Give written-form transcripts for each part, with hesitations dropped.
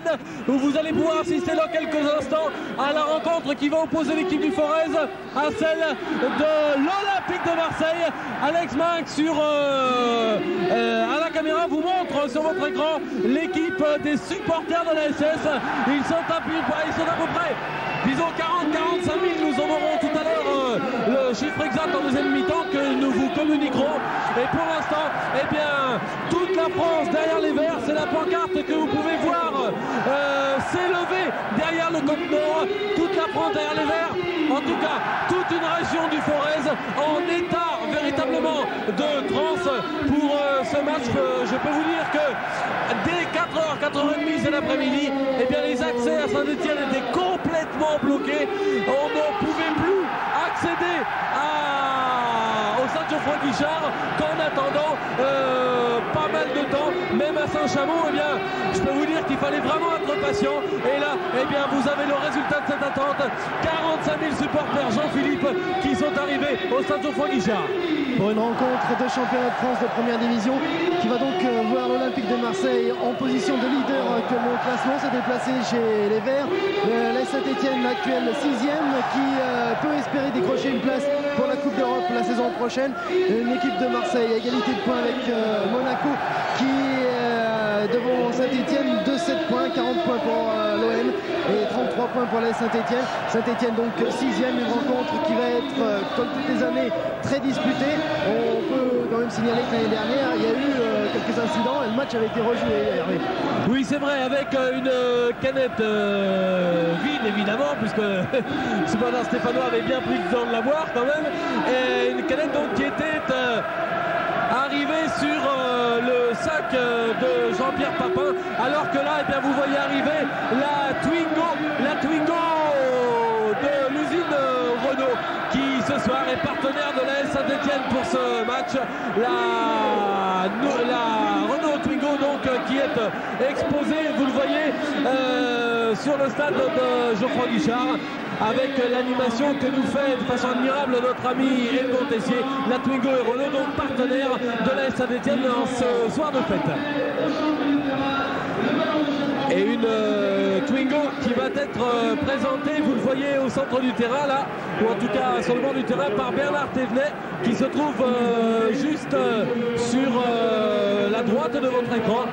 stade où vous allez pouvoir assister dans quelques instants à la rencontre qui va opposer l'équipe du Forez à celle de l'Olympique de Marseille. Alex Minck à la caméra vous montre sur votre écran l'équipe des supporters de la SS. Ils sont à peu près, disons 40-45 000. Nous en aurons tout à l'heure le chiffre exact en deuxième mi-temps que nous vous communiquerons. Et pour l'instant, eh bien, toute la France derrière les Verts, c'est la pancarte que vous pouvez voir s'élever derrière le Camp Nou. Toute la France derrière les Verts. En tout cas, toute une région du Forez en état véritablement de transe pour ce match. Je peux vous dire que dès 4h, 4h30 cet après-midi, eh bien, les accès à Saint-Etienne étaient complètement bloqués. On ne pouvait plus accéder au stade Geoffroy-Guichard qu'en attendant pas mal de temps, même à Saint-Chamond. Eh bien, je peux vous dire qu'il fallait vraiment être patient. Et là, eh bien, vous avez le résultat de cette attente. 45 000 supporters, Jean-Philippe, qui sont arrivés au stade Geoffroy-Guichard. Pour une rencontre de championnat de France de première division qui va donc voir l'Olympique de Marseille en position de leader actuellement au classement, s'est déplacé chez les Verts. La Saint-Etienne actuel 6e qui peut espérer décrocher une place pour la Coupe d'Europe la saison prochaine. Une équipe de Marseille à égalité de points avec Monaco qui devant Saint-Etienne de 7 points, 40 points pour l'OM et 33 points pour la Saint-Etienne. Saint-Etienne donc 6e, une rencontre qui va être comme toutes les années très disputée. On peut quand même signaler que l'année dernière il y a eu quelques incidents et le match avait été rejoué. Oui, c'est vrai, avec une canette vide évidemment, puisque cependant Stéphano avait bien pris le temps de la boire quand même, et une canette donc qui était arrivé sur le sac de Jean-Pierre Papin, alors que là, eh bien, vous voyez arriver la Twingo de l'usine Renault, qui ce soir est partenaire de l'AS Saint-Etienne pour ce match. La Renault Twingo donc qui est exposée, vous le voyez, sur le stade de Geoffroy-Guichard, avec l'animation que nous fait de façon admirable notre ami Edmond Tessier. La Twingo et Renault donc partenaires de l'AS Saint-Etienne en ce soir de fête. Et une Twingo qui va être présentée, vous le voyez, au centre du terrain là, ou en tout cas sur le bord du terrain, par Bernard Thévenet, qui se trouve juste sur la droite de votre écran.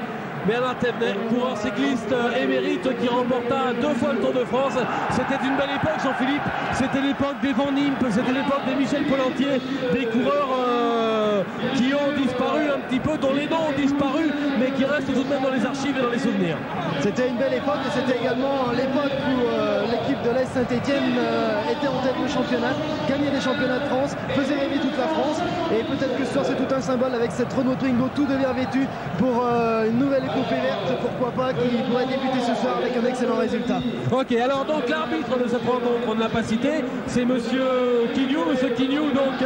Bernard Thévenet, coureur cycliste émérite qui remporta 2 fois le Tour de France. C'était une belle époque, Jean-Philippe. C'était l'époque des Van Impe, c'était l'époque des Michel Pollentier, des coureurs qui ont disparu un petit peu, dont les noms ont disparu, mais qui restent tout de même dans les archives et dans les souvenirs. C'était une belle époque et c'était également l'époque où l'équipe de l'AS Saint-Etienne était en tête du championnat, gagnait des championnats de France, faisait rêver toute la France. Et peut-être que ce soir c'est tout un symbole avec cette Renault Twingo tout de vert vêtu pour une nouvelle épopée verte, pourquoi pas, qui pourrait débuter ce soir avec un excellent résultat. Ok, alors donc l'arbitre de cette rencontre, on ne l'a pas cité, c'est monsieur Quignou donc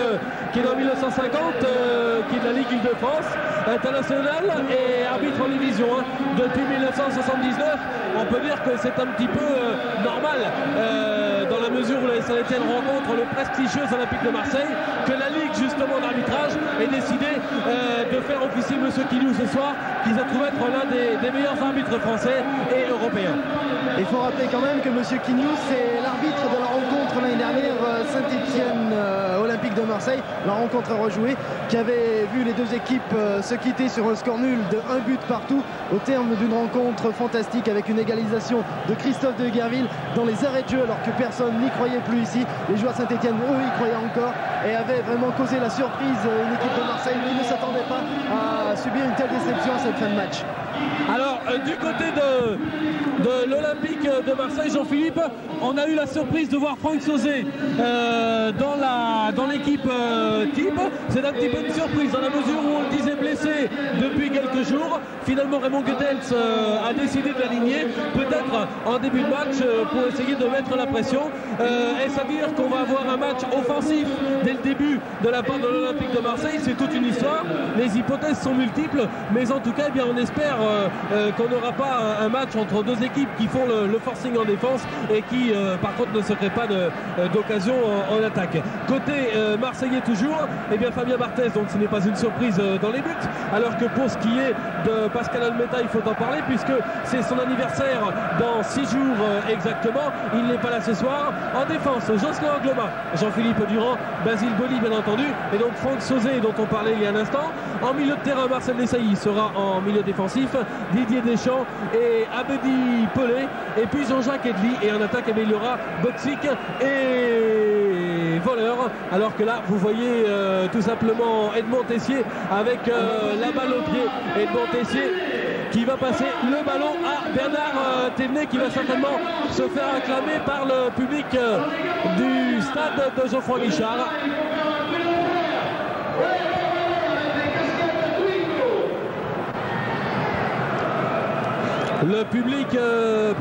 qui est dans 1950, qui est de la Ligue Île-de-France internationale et arbitre en division 1 depuis 1979. On peut dire que c'est un petit peu normal dans la mesure où la Saint-Etienne rencontre le prestigieux Olympique de Marseille, que la Ligue justement d'arbitrage ait décidé de faire officier monsieur Quignou ce soir, qui se trouve être l'un des meilleurs arbitres français et européens. Il faut rappeler quand même que monsieur Quignou, c'est l'arbitre de la rencontre l'année dernière Saint-Etienne Olympique de Marseille, la rencontre rejouée, qui avait vu les deux équipes se quitter sur un score nul de 1 but partout au terme d'une rencontre fantastique avec une égalisation de Christophe de Guerville dans les arrêts de jeu, alors que personne n'y croyait plus ici. Les joueurs Saint-Etienne, eux, y croyaient encore et avaient vraiment causé la surprise, une équipe de Marseille qui ne s'attendait pas à subir une telle déception à cette fin de match. Alors du côté de l'Olympique de Marseille, Jean-Philippe, on a eu la surprise de voir Franck Sauzet dans l'équipe type. C'est un petit peu une surprise dans la mesure où on le disait blessé depuis quelques jours. Finalement Raymond Goethals a décidé de l'aligner, peut-être en début de match pour essayer de mettre la pression. Est-ce à dire qu'on va avoir un match offensif dès le début de la part de l'Olympique de Marseille? C'est toute une histoire, les hypothèses sont multiples, mais en tout cas eh bien, on espère qu'on n'aura pas un match entre deux équipes qui font le forcing en défense et qui par contre ne se créent pas d'occasion en attaque. Côté marseillais toujours, eh bien Fabien Barthez, donc ce n'est pas une surprise dans les buts, alors que pour ce qui est côté de Pascal Almeta, il faut en parler puisque c'est son anniversaire dans 6 jours exactement. Il n'est pas là ce soir. En défense, Jocelyn Angloma, Jean-Philippe Durand, Basile Boli bien entendu, et donc Franck Sauzé dont on parlait il y a un instant. En milieu de terrain, Marcel Desailly sera en milieu défensif, Didier Deschamps et Abedi Pelé, et puis Jean-Jacques Edli, et en attaque il y aura Boxic et Voleur, alors que là vous voyez tout simplement Edmond Tessier avec la balle au pied. Edmond Tessier qui va passer le ballon à Bernard Thévenet, qui va certainement se faire acclamer par le public du stade de Geoffroy Guichard. Le public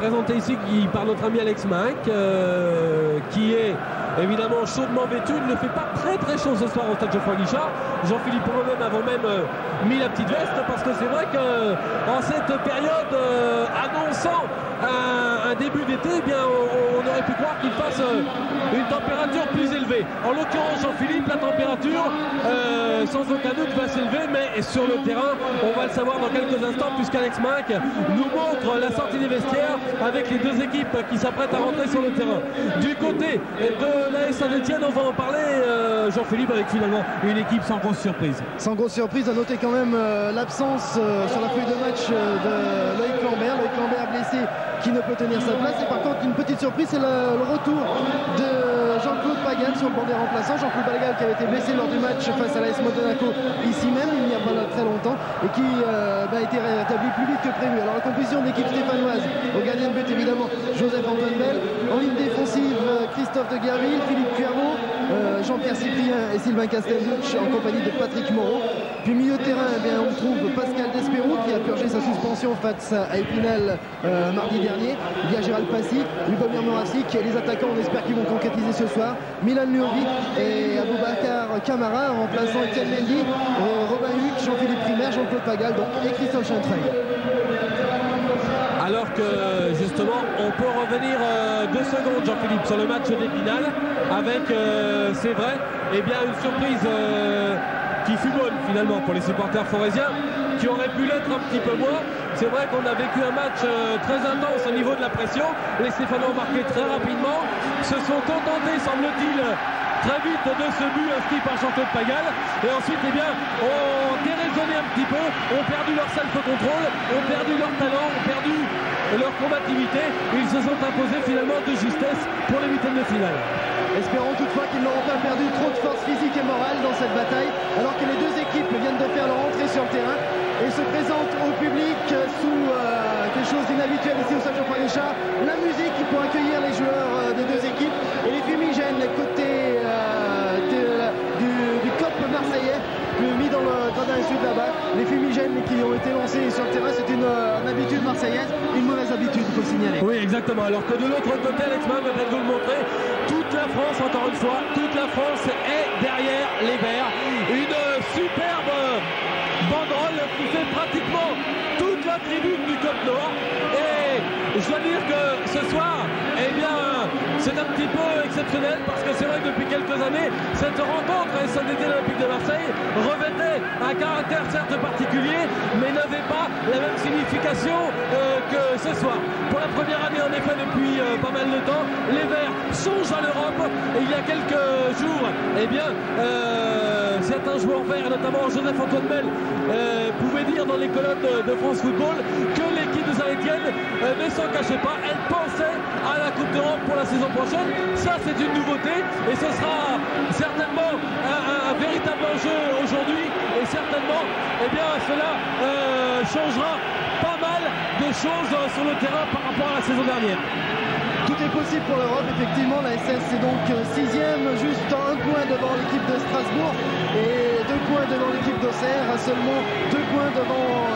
présenté ici par notre ami Alex Mac, qui est évidemment chaudement vêtu. Il ne fait pas très chaud ce soir au stade Geoffroy Guichard. Jean-Philippe et moi-même avons même mis la petite veste, parce que c'est vrai qu'en cette période annonçant un début d'été, eh bien on aurait pu croire qu'il fasse une température plus élevée. En l'occurrence, Jean-Philippe, la température sans aucun doute va s'élever, mais sur le terrain, on va le savoir dans quelques instants, puisqu'Alex Mac nous montre la sortie des vestiaires avec les deux équipes qui s'apprêtent à rentrer sur le terrain. Du côté de l'AS Saint-Etienne, on va en parler, Jean-Philippe, avec finalement une équipe sans grosse surprise. Sans grosse surprise, à noter quand même l'absence sur la feuille de match de Loïc Lambert. Loïc Lambert blessé, qui ne peut tenir sa place. Et par contre, une petite surprise, c'est le retour de Jean-Claude Pagan sur le banc des remplaçants. Jean-Claude Pagan qui avait été blessé lors du match face à l'AS Monaco ici même, il n'y a pas très longtemps, et qui a été rétabli plus vite que prévu. Alors la composition de l'équipe stéphanoise, au gardien de but évidemment Joseph-Antoine Bell, en ligne défensive Christophe de Guerville, Philippe Cuermot, Jean-Pierre Cyprien et Sylvain Castelnucci en compagnie de Patrick Moreau. Puis milieu de terrain, eh bien, on trouve Pascal Despérou qui a purgé sa suspension face à Épinal mardi dernier. Il y a Gérald Passy, Lubomir Moravcik, et les attaquants, on espère qu'ils vont concrétiser ce soir. Milan Luovi et Aboubacar Camara en remplaçant Etienne Mendy, Robin Huck, Jean-Philippe Primaire, Jean-Claude Pagal donc, et Christophe Chantreuil. Alors que justement on peut revenir 2 secondes, Jean-Philippe, sur le match d'Épinal avec, c'est vrai, eh bien une surprise qui fut bonne finalement pour les supporters forésiens, qui aurait pu l'être un petit peu moins. C'est vrai qu'on a vécu un match très intense au niveau de la pression. Les Stéphanois ont marqué très rapidement, se sont contentés, semble-t-il, très vite de ce but inscrit par Jean-Claude Pagal, et ensuite eh bien, ont déraisonné un petit peu, ont perdu leur self-control, ont perdu leur talent, ont perdu leur combativité. Ils se sont imposés finalement de justesse pour les huitièmes de finale. Espérons toutefois qu'ils n'auront pas perdu trop de force physique et morale dans cette bataille, alors que les deux équipes viennent de faire leur entrée sur le terrain et se présentent au public sous quelque chose d'inhabituel ici au stade Geoffroy Guichard. La musique pour accueillir les joueurs des deux équipes et les fumigènes côté du COP marseillais mis dans le gradin sud là-bas. Les fumigènes qui ont été lancés sur le terrain, c'est une habitude marseillaise, une mauvaise habitude, il faut signaler. Oui, exactement. Alors que de l'autre côté, Alex Mann va peut-être vous le montrer, toute la France, encore une fois, toute la France est derrière les Verts. Une superbe banderole qui fait pratiquement toute la tribune du Côte Nord. Et je dois dire que ce soir, eh bien, c'est un petit peu exceptionnel, parce que c'est vrai que depuis quelques années, cette rencontre AS Saint-Etienne Olympique de Marseille revêtait un caractère certes particulier, mais n'avait pas la même signification que ce soir. Pour la première année, en effet, depuis pas mal de temps, les Verts songent à l'Europe. Et il y a quelques jours, eh bien, certains joueurs verts, notamment Joseph-Antoine Bell, pouvaient dire dans les colonnes de France Football que l'équipe de Saint-Etienne ne s'en cachait pas. Elle pensait à la Coupe d'Europe pour la saison prochaine. Ça, c'est une nouveauté, et ce sera certainement un véritable enjeu aujourd'hui, et certainement, eh bien, cela changera pas mal de choses sur le terrain par rapport à la saison dernière. Tout est possible pour l'Europe, effectivement. La SS est donc 6e, juste un point devant l'équipe de Strasbourg et 2 points devant l'équipe d'Auxerre, seulement 2 points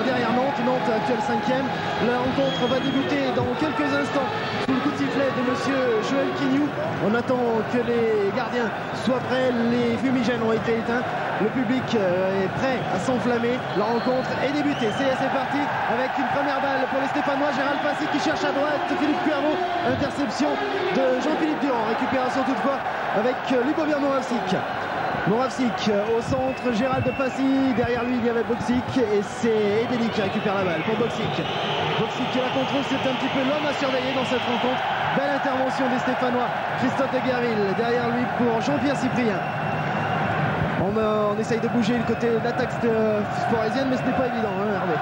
derrière Nantes. Nantes actuelle 5e. La rencontre va débuter dans quelques instants sous le coup de sifflet de monsieur Joël Quignou. On attend que les gardiens soient prêts, les fumigènes ont été éteints. Le public est prêt à s'enflammer. La rencontre est débutée. C'est parti avec une première balle pour les Stéphanois. Gérald Passy qui cherche à droite. Philippe Cuermot. Interception de Jean-Philippe Durand. Récupération toutefois avec Lubomir Moravcik. Moravcik au centre, Gérald Passy, derrière lui il y avait Boksic et c'est Edeni qui récupère la balle pour Boksic. Boksic qui la contrôle, c'est un petit peu l'homme à surveiller dans cette rencontre. Belle intervention des Stéphanois, Christophe Deguerville derrière lui pour Jean-Pierre Cyprien. On essaye de bouger le côté d'attaque sporisienne, mais ce n'est pas évident, hein, Hervé.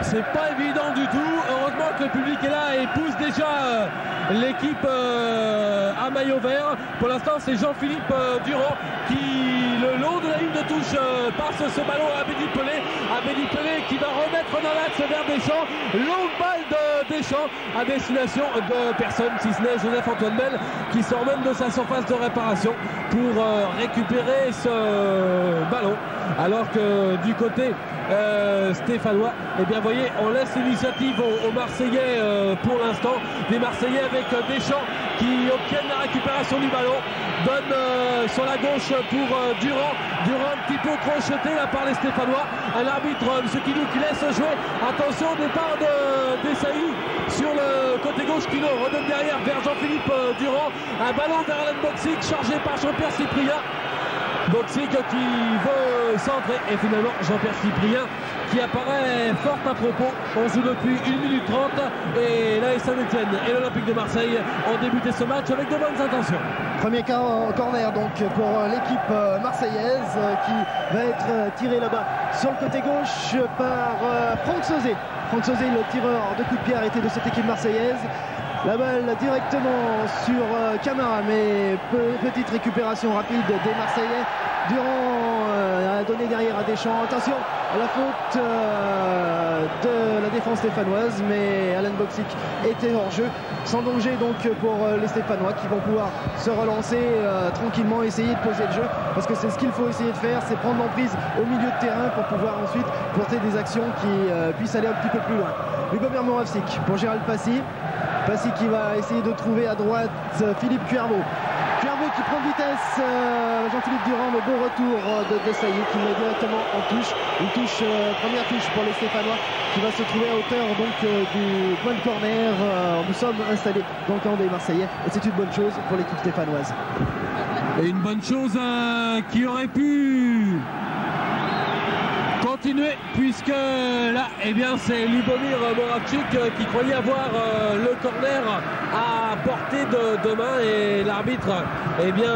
C'est pas évident du tout. Heureusement que le public est là et pousse déjà l'équipe à maillot vert. Pour l'instant, c'est Jean-Philippe Durand qui, le long de la ligne de touche, passe ce ballon à Abedi Pelé. Abedi Pelé qui va remettre dans l'axe vers Deschamps. Longue balle de Deschamps à destination de personne, si ce n'est Joseph-Antoine Bell, qui sort même de sa surface de réparation pour récupérer ce ballon. Alors que du côté stéphanois, eh bien voyez, on laisse l'initiative aux Marseillais pour l'instant. Les Marseillais avec Deschamps qui obtiennent la récupération du ballon, donne sur la gauche pour Durand. Durand un petit peu crocheté là par les Stéphanois. Un arbitre, M. Kinou, qui laisse jouer. Attention au départ d'Essaï sur le côté gauche qui le redonne derrière vers Jean-Philippe Durand. Un ballon vers Alain Boksic chargé par Jean-Pierre Cyprien. Boksic qui veut centrer et finalement Jean-Pierre Cyprien qui apparaît fort à propos. On joue depuis 1 minute 30 et l'AS Saint-Etienne et l'Olympique de Marseille ont débuté ce match avec de bonnes intentions. Premier corner donc pour l'équipe marseillaise qui va être tiré là-bas sur le côté gauche par Franck Sauzet. Franck Sauzet, le tireur de coup de pied arrêté de cette équipe marseillaise. La balle directement sur Camara, mais petite récupération rapide des Marseillais. Durand a donné derrière à Deschamps. Attention à la faute de la défense stéphanoise, mais Alain Boksic était hors jeu. Sans danger donc pour les Stéphanois qui vont pouvoir se relancer tranquillement, essayer de poser le jeu, parce que c'est ce qu'il faut essayer de faire, c'est prendre l'emprise au milieu de terrain pour pouvoir ensuite porter des actions qui puissent aller un petit peu plus loin. Lubomir Moravcik pour Gérald Passy. Passy qui va essayer de trouver à droite Philippe Cuervo. Cuervo qui prend vitesse, Jean-Philippe Durand, le beau retour de Saïd qui met directement en touche. Une touche, première touche pour les Stéphanois qui va se trouver à hauteur donc du point de corner. Nous sommes installés dans le camp des Marseillais et c'est une bonne chose pour l'équipe stéphanoise. Et une bonne chose qui aurait pu continuer, puisque là, eh bien, c'est Lubomir Moravcik qui croyait avoir le corner à portée de main et l'arbitre, eh bien,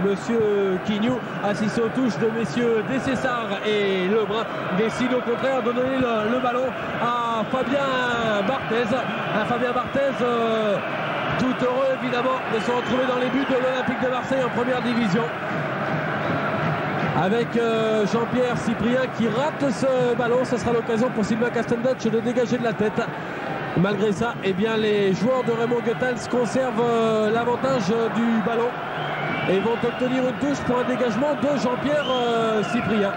monsieur Quignou, assisté aux touches de messieurs Dessessart et Lebrun, décide au contraire de donner le ballon à Fabien Barthez. Fabien Barthez, tout heureux évidemment de se retrouver dans les buts de l'Olympique de Marseille en première division. Avec Jean-Pierre Cyprien qui rate ce ballon, ce sera l'occasion pour Sylvain Castendutch de dégager de la tête. Malgré ça, eh bien, les joueurs de Raymond Goethals conservent l'avantage du ballon et vont obtenir une touche pour un dégagement de Jean-Pierre Cyprien.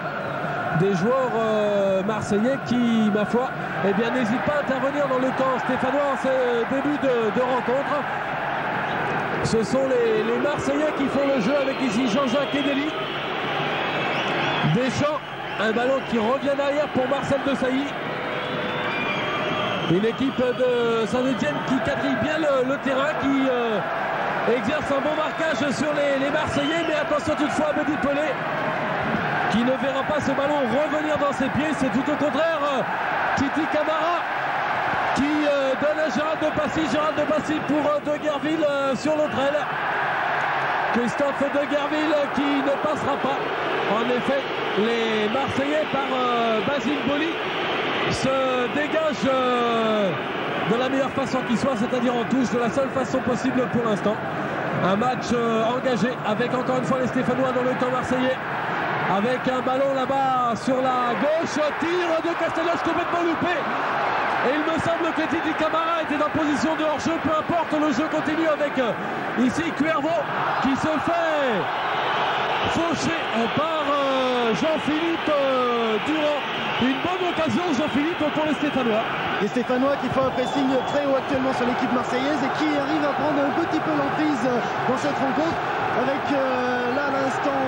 Des joueurs marseillais qui, ma foi, eh bien, n'hésitent pas à intervenir dans le camp stéphanois en ce début de rencontre. Ce sont les Marseillais qui font le jeu avec ici Jean-Jacques Edeli. Deschamps, un ballon qui revient derrière pour Marcel Desailly. Une équipe de Saint-Etienne qui quadrille bien le terrain, qui exerce un bon marquage sur les Marseillais, mais attention toutefois à Abedi Pelé qui ne verra pas ce ballon revenir dans ses pieds. C'est tout au contraire Titi Camara qui donne à Gérald Passy pour Deguerville sur l'autre aile. Christophe Deguerville qui ne passera pas. En effet, les Marseillais par Basile Boli se dégagent de la meilleure façon qui soit, c'est-à-dire en touche, de la seule façon possible pour l'instant. Un match engagé avec encore une fois les Stéphanois dans le camp marseillais. Avec un ballon là-bas sur la gauche, tir de Castelloche complètement loupé. Et il me semble que Titi Camara était en position de hors-jeu, peu importe, le jeu continue avec ici Cuervo qui se fait faucher par Jean-Philippe Durand. Une bonne occasion, Jean-Philippe, pour les Stéphanois. Les Stéphanois qui font un pressing très haut actuellement sur l'équipe marseillaise et qui arrivent à prendre un petit peu l'emprise dans cette rencontre. Avec là à l'instant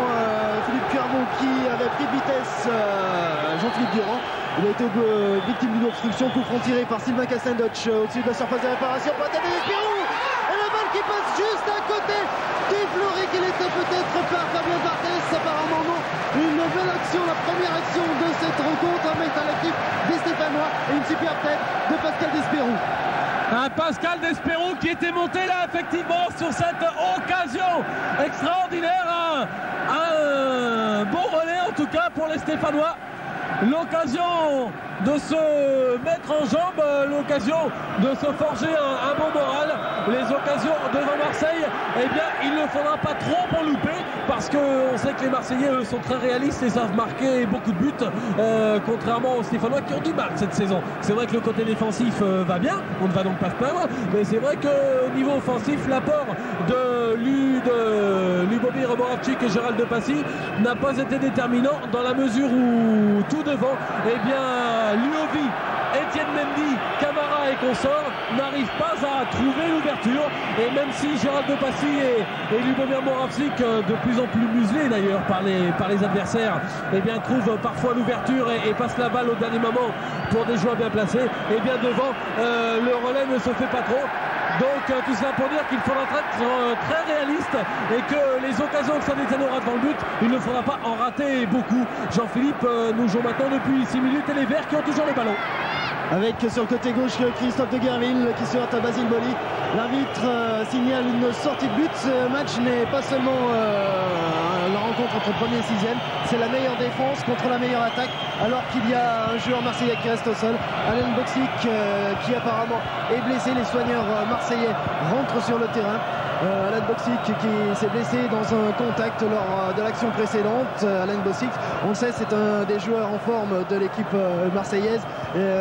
Philippe Cuervo qui avait pris de vitesse Jean-Philippe Durand. Il a été victime d'une obstruction, coup franc tiré par Sylvain Castendutch au-dessus de la surface de réparation pour la tête de Spirou. Et le ball qui passe juste à côté, défloré qu'il était peut-être par Fabien Barthez. la première action de cette rencontre, un mètre à l'équipe des Stéphanois et une super tête de Pascal Despérou. Un Pascal Despérou qui était monté là effectivement sur cette occasion extraordinaire. Un bon relais en tout cas pour les Stéphanois. L'occasion de se mettre en jambe, l'occasion de se forger un bon moral. Les occasions devant Marseille, eh bien il ne faudra pas trop en louper parce qu'on sait que les Marseillais eux, sont très réalistes et savent marquer beaucoup de buts, contrairement aux Stéphanois qui ont du mal cette saison. C'est vrai que le côté défensif va bien, on ne va donc pas se plaindre, mais c'est vrai qu'au niveau offensif, l'apport de Lubomir Moravcik et Gérald de Passy n'a pas été déterminant dans la mesure où tout devant, eh bien Luovi, Etienne Mendy, Camara et consorts n'arrivent pas à trouver l'ouverture, et même si Gérald de Passy et Lubomir Moravcik, de plus en plus muselés d'ailleurs par les adversaires, eh bien trouvent parfois l'ouverture et passent la balle au dernier moment pour des joueurs bien placés, et bien devant le relais ne se fait pas trop. Donc tout ça pour dire qu'il faudra être très réaliste et que les occasions que Saint-Étienne aura devant le but, il ne faudra pas en rater beaucoup. Jean-Philippe, nous jouons maintenant depuis 6 minutes et les Verts qui ont toujours le ballon. Avec sur le côté gauche Christophe de Guerville qui se heurte à Basile Boli. L'arbitre signale une sortie de but. Ce match n'est pas seulement la rencontre entre premier et sixième, c'est la meilleure défense contre la meilleure attaque, alors qu'il y a un joueur marseillais qui reste au sol, Alain Boxic, qui apparemment est blessé. Les soigneurs marseillais rentrent sur le terrain. Alain Boxic qui s'est blessé dans un contact lors de l'action précédente. Alain Boxic, on le sait, c'est un des joueurs en forme de l'équipe marseillaise,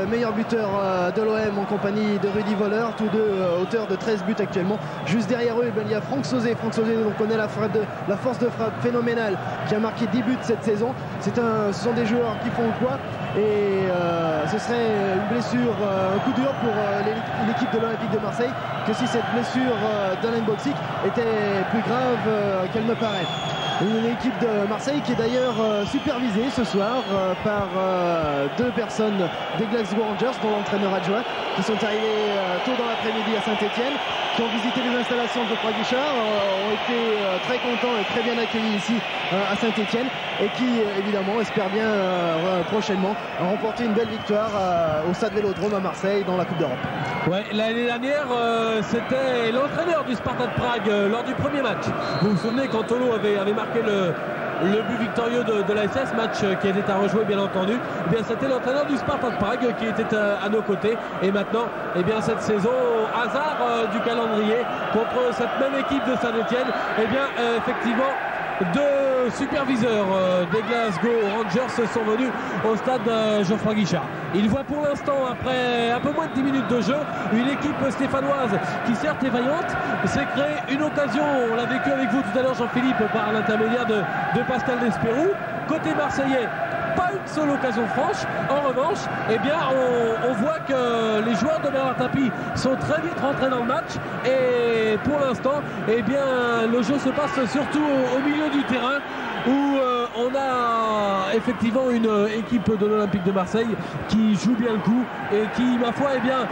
meilleur buteur de l'OM en compagnie de Rudy Voller, tous deux auteurs de 13 buts actuellement. Juste derrière eux, il y a Franck Sauzé, dont on connaît la force de frappe phénoménale, qui a marqué 10 buts cette saison. Ce sont des joueurs qui font le poids, et ce serait une blessure, un coup dur pour l'équipe de l'Olympique de Marseille, que si cette blessure d'Alain Boxic était plus grave qu'elle me paraît. Une équipe de Marseille qui est d'ailleurs supervisée ce soir par deux personnes des Glasgow Rangers, dont l'entraîneur adjoint, qui sont arrivés tôt dans l'après-midi à Saint-Étienne, qui ont visité les installations de Geoffroy Guichard, ont été très contents et très bien accueillis ici à Saint-Étienne, et qui évidemment espèrent bien prochainement remporter une belle victoire au Stade Vélodrome à Marseille dans la Coupe d'Europe. Ouais, l'année dernière, c'était l'entraîneur du Sparta de Prague lors du premier match. Vous vous souvenez quand Tolo avait marqué le but victorieux de l'ASS, match qui était à rejouer bien entendu. Eh bien, c'était l'entraîneur du Sparta de Prague qui était à nos côtés. Et maintenant, eh bien, cette saison, hasard du calendrier, contre cette même équipe de Saint-Étienne, eh bien, effectivement, deux superviseurs des Glasgow Rangers sont venus au stade Geoffroy Guichard. Il voit pour l'instant, après un peu moins de 10 minutes de jeu, une équipe stéphanoise qui certes est vaillante, s'est créé une occasion, on l'a vécu avec vous tout à l'heure Jean-Philippe, par l'intermédiaire de Pascal Despérou. Côté marseillais, pas une seule occasion franche. En revanche, eh bien, on voit que les joueurs de Bernard Tapie sont très vite rentrés dans le match, et pour l'instant, eh bien, le jeu se passe surtout au milieu du terrain, où on a effectivement une équipe de l'Olympique de Marseille qui joue bien le coup et qui, ma foi, eh bien,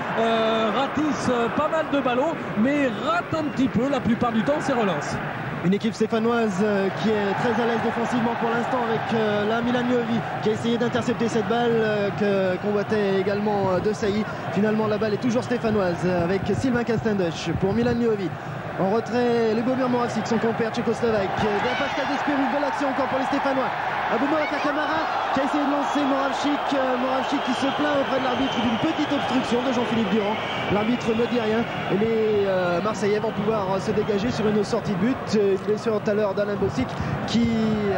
ratisse pas mal de ballons, mais rate un petit peu la plupart du temps ses relances. Une équipe stéphanoise qui est très à l'aise défensivement pour l'instant, avec la Milan Miovi qui a essayé d'intercepter cette balle que convoitait également De Sailly. Finalement, la balle est toujours stéphanoise avec Sylvain Castendush pour Milan Miovi. En retrait, Lubomir Moravcik, son compère tchécoslovaque. Pascal Despérou, de l'action encore pour les Stéphanois. Aboubakar Camara qui a essayé de lancer Moravcik qui se plaint auprès de l'arbitre d'une petite obstruction de Jean-Philippe Durand. L'arbitre ne dit rien et les Marseillais vont pouvoir se dégager sur une sortie de but. Une blessure tout à l'heure d'Alain Boxic qui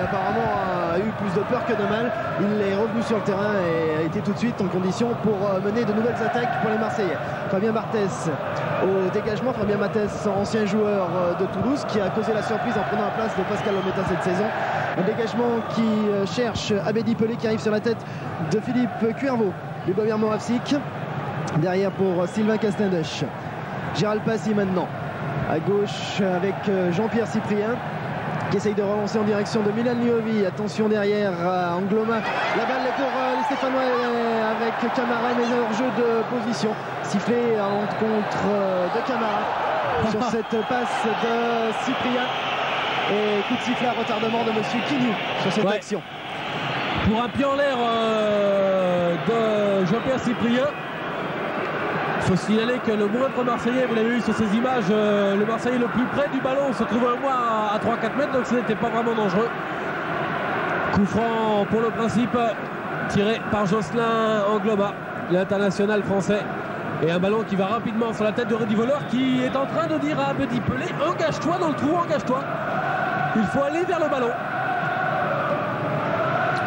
apparemment a eu plus de peur que de mal. Il est revenu sur le terrain et a été tout de suite en condition pour mener de nouvelles attaques pour les Marseillais. Fabien Barthès au dégagement. Fabien Barthès, ancien joueur de Toulouse, qui a causé la surprise en prenant la place de Pascal Lometa cette saison. Un dégagement qui cherche Abedi Pelé, qui arrive sur la tête de Philippe Cuervo. Lubomir Moravcik derrière pour Sylvain Castendush. Gérald Passy maintenant à gauche avec Jean-Pierre Cyprien qui essaye de relancer en direction de Milan Miovi. Attention derrière Angloma. La balle est pour les Stéphanois avec Camara, mais hors jeu de position. Sifflé à l'encontre de Camara sur cette passe de Cyprien. Et coup de sifflet à retardement de monsieur Quignou sur cette action. pour un pied en l'air de Jean-Pierre Cyprien. Il faut signaler que le moindre Marseillais, vous l'avez vu sur ces images, le Marseillais le plus près du ballon se trouvait au moins à 3-4 mètres, donc ce n'était pas vraiment dangereux. Coup franc pour le principe, tiré par Jocelyn Angloma, l'international français. Et un ballon qui va rapidement sur la tête de Rudy Voller, qui est en train de dire à Abedi Pelé, engage-toi dans le trou, engage-toi. Il faut aller vers le ballon.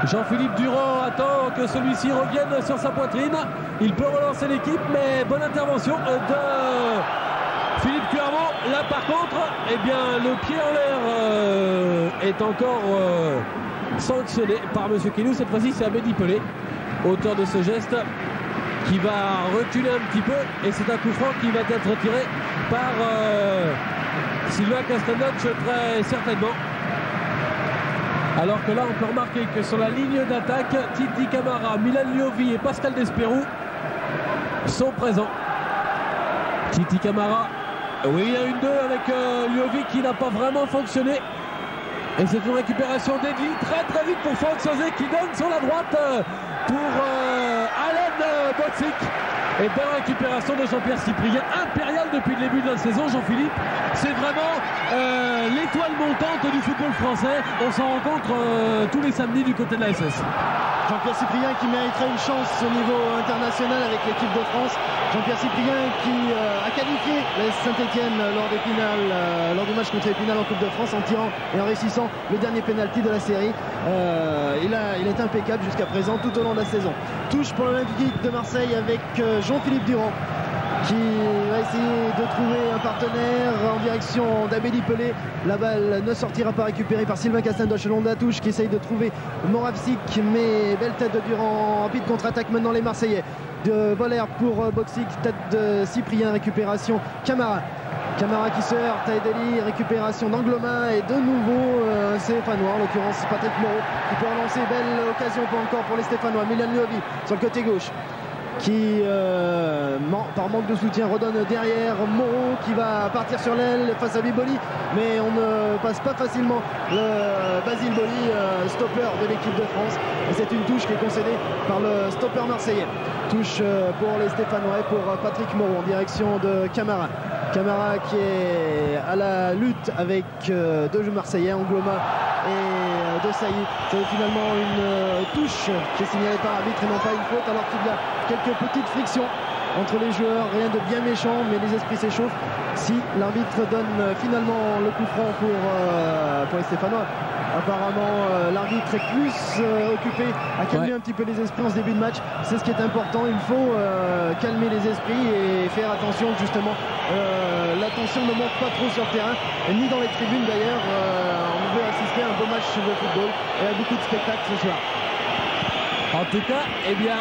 Jean-Philippe Durand attend que celui-ci revienne sur sa poitrine. Il peut relancer l'équipe, mais bonne intervention de Philippe Cuervo. Là par contre, eh bien, le pied en l'air est encore sanctionné par M. Quenou. Cette fois-ci, c'est Abedi Pelé, auteur de ce geste, qui va reculer un petit peu. Et c'est un coup franc qui va être tiré par Sylvain Castagnocci très certainement. Alors que là, on peut remarquer que sur la ligne d'attaque, Titi Camara, Milan Liovi et Pascal Desperou sont présents. Titi Camara, oui, il y a une 2 avec Liovi qui n'a pas vraiment fonctionné. Et c'est une récupération d'Edli très vite pour Franck Sauzet qui donne sur la droite pour Alain Boxic. Et belle récupération de Jean-Pierre Cyprien, impérial depuis le début de la saison. Jean-Philippe, c'est vraiment l'étoile montante du football français. On s'en rencontre tous les samedis du côté de la SS. Jean-Pierre Cyprien qui mériterait une chance au niveau international avec l'équipe de France. Jean-Pierre Cyprien qui a qualifié la Saint-Etienne lors des finales, lors du match contre Épinal en Coupe de France en tirant et en réussissant le dernier pénalty de la série. Il est impeccable jusqu'à présent tout au long de la saison. Touche pour l'Olympique de Marseille avec Jean-Philippe Durand qui va essayer de trouver un partenaire en direction d'Abedi Pelé. La balle ne sortira pas, récupérée par Sylvain Castagnocci. Long de la touche qui essaye de trouver Moravsik, mais belle tête de Durand. Rapide contre-attaque maintenant les Marseillais. De Voller pour Boxic, tête de Cyprien, récupération Camara. Camara qui se heurte à Edeli, récupération d'Angloma et de nouveau un Stéphanois, en l'occurrence Patrick Moreau, qui peut relancer. Belle occasion encore pour les Stéphanois. Milan Liovi sur le côté gauche qui par manque de soutien redonne derrière. Moreau qui va partir sur l'aile face à Biboli, mais on ne passe pas facilement le Basile Boli, stopper de l'équipe de France, et c'est une touche qui est concédée par le stopper marseillais. Touche pour les Stéphanois et pour Patrick Moreau en direction de Camara. Camara qui est à la lutte avec deux jeux marseillais, Angloma et De Sailly. C'est finalement une touche qui est signalée par l'arbitre et non pas une faute, alors qu'il y a quelques petites frictions entre les joueurs, rien de bien méchant, mais les esprits s'échauffent. Si l'arbitre donne finalement le coup franc pour les Stéphanois, apparemment l'arbitre est plus occupé à calmer un petit peu les esprits en ce début de match. C'est ce qui est important, il faut calmer les esprits et faire attention justement. L'attention ne manque pas trop sur le terrain, ni dans les tribunes d'ailleurs. On veut assister à un beau match de football et à beaucoup de spectacles ce soir. En tout cas, eh bien,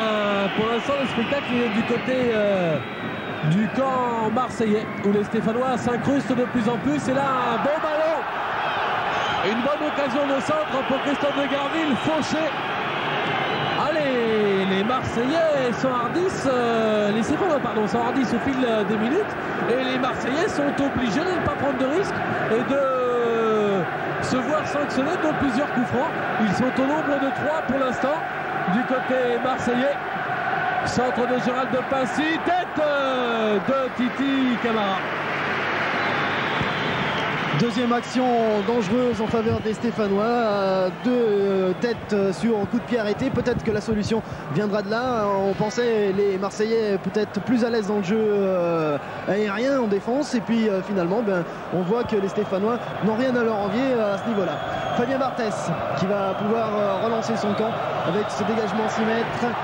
pour l'instant, le spectacle est du côté du camp marseillais, où les Stéphanois s'incrustent de plus en plus. Et là, un bon ballon, une bonne occasion de centre pour Christophe de Garville, fauché. Allez, les Marseillais s'enhardissent, les Stéphanois, pardon, s'enhardissent au fil des minutes. Et les Marseillais sont obligés de ne pas prendre de risques et de se voir sanctionner dans plusieurs coups francs. Ils sont au nombre de 3 pour l'instant. Du côté marseillais, centre de Gérald de Passy, tête de Titi Camara. Deuxième action dangereuse en faveur des Stéphanois. Deux têtes sur coup de pied arrêté. Peut-être que la solution viendra de là. On pensait les Marseillais peut-être plus à l'aise dans le jeu aérien en défense. Et puis finalement, on voit que les Stéphanois n'ont rien à leur envier à ce niveau-là. Fabien Barthès qui va pouvoir relancer son camp avec ce dégagement 6 mètres.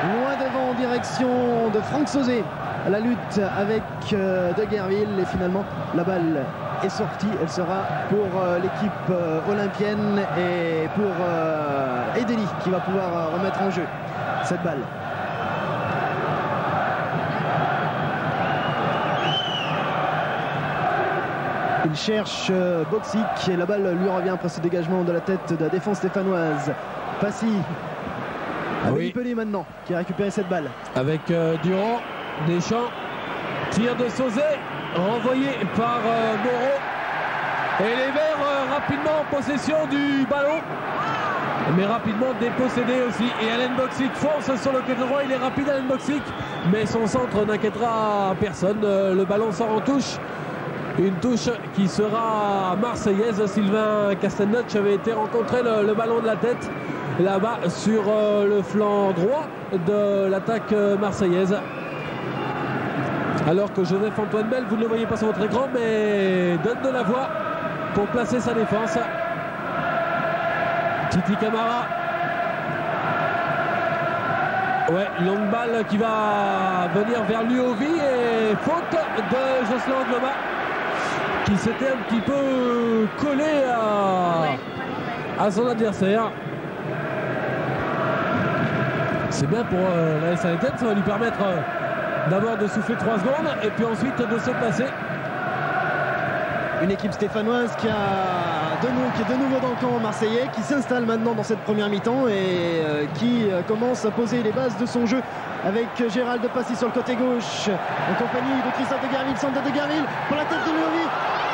Loin devant en direction de Franck Sauzet. À la lutte avec De Guerville. Et finalement, la balle est sortie. Elle sera pour l'équipe olympienne et pour Edeli qui va pouvoir remettre en jeu cette balle. Il cherche Boxic et la balle lui revient après ce dégagement de la tête de la défense stéphanoise. Passy avec Pelé maintenant qui a récupéré cette balle. Avec Durand, Deschamps, tir de Sauzet, renvoyé par Moreau. Et les Verts rapidement en possession du ballon. mais rapidement dépossédé aussi. Et Alain Boxic fonce sur le côté droit, il est rapide Alain Boxic, mais son centre n'inquiétera personne. Le ballon sort en touche, une touche qui sera marseillaise. Sylvain Castagnocci avait été rencontrer le ballon de la tête là-bas sur le flanc droit de l'attaque marseillaise. Alors que Joseph-Antoine Bell, vous ne le voyez pas sur votre écran, mais donne de la voix pour placer sa défense. Titi Camara. Ouais, longue balle qui va venir vers Luovi et faute de Jocelyn Angloma qui s'était un petit peu collé à son adversaire. C'est bien pour la Saint-Étienne, ça va lui permettre d'abord de souffler 3 secondes et puis ensuite de se placer. Une équipe stéphanoise qui est de nouveau dans le camp marseillais, qui s'installe maintenant dans cette première mi-temps et qui commence à poser les bases de son jeu avec Gérald Passy sur le côté gauche en compagnie de Christophe Deguerville, centre de Deguerville pour la tête de Luovi.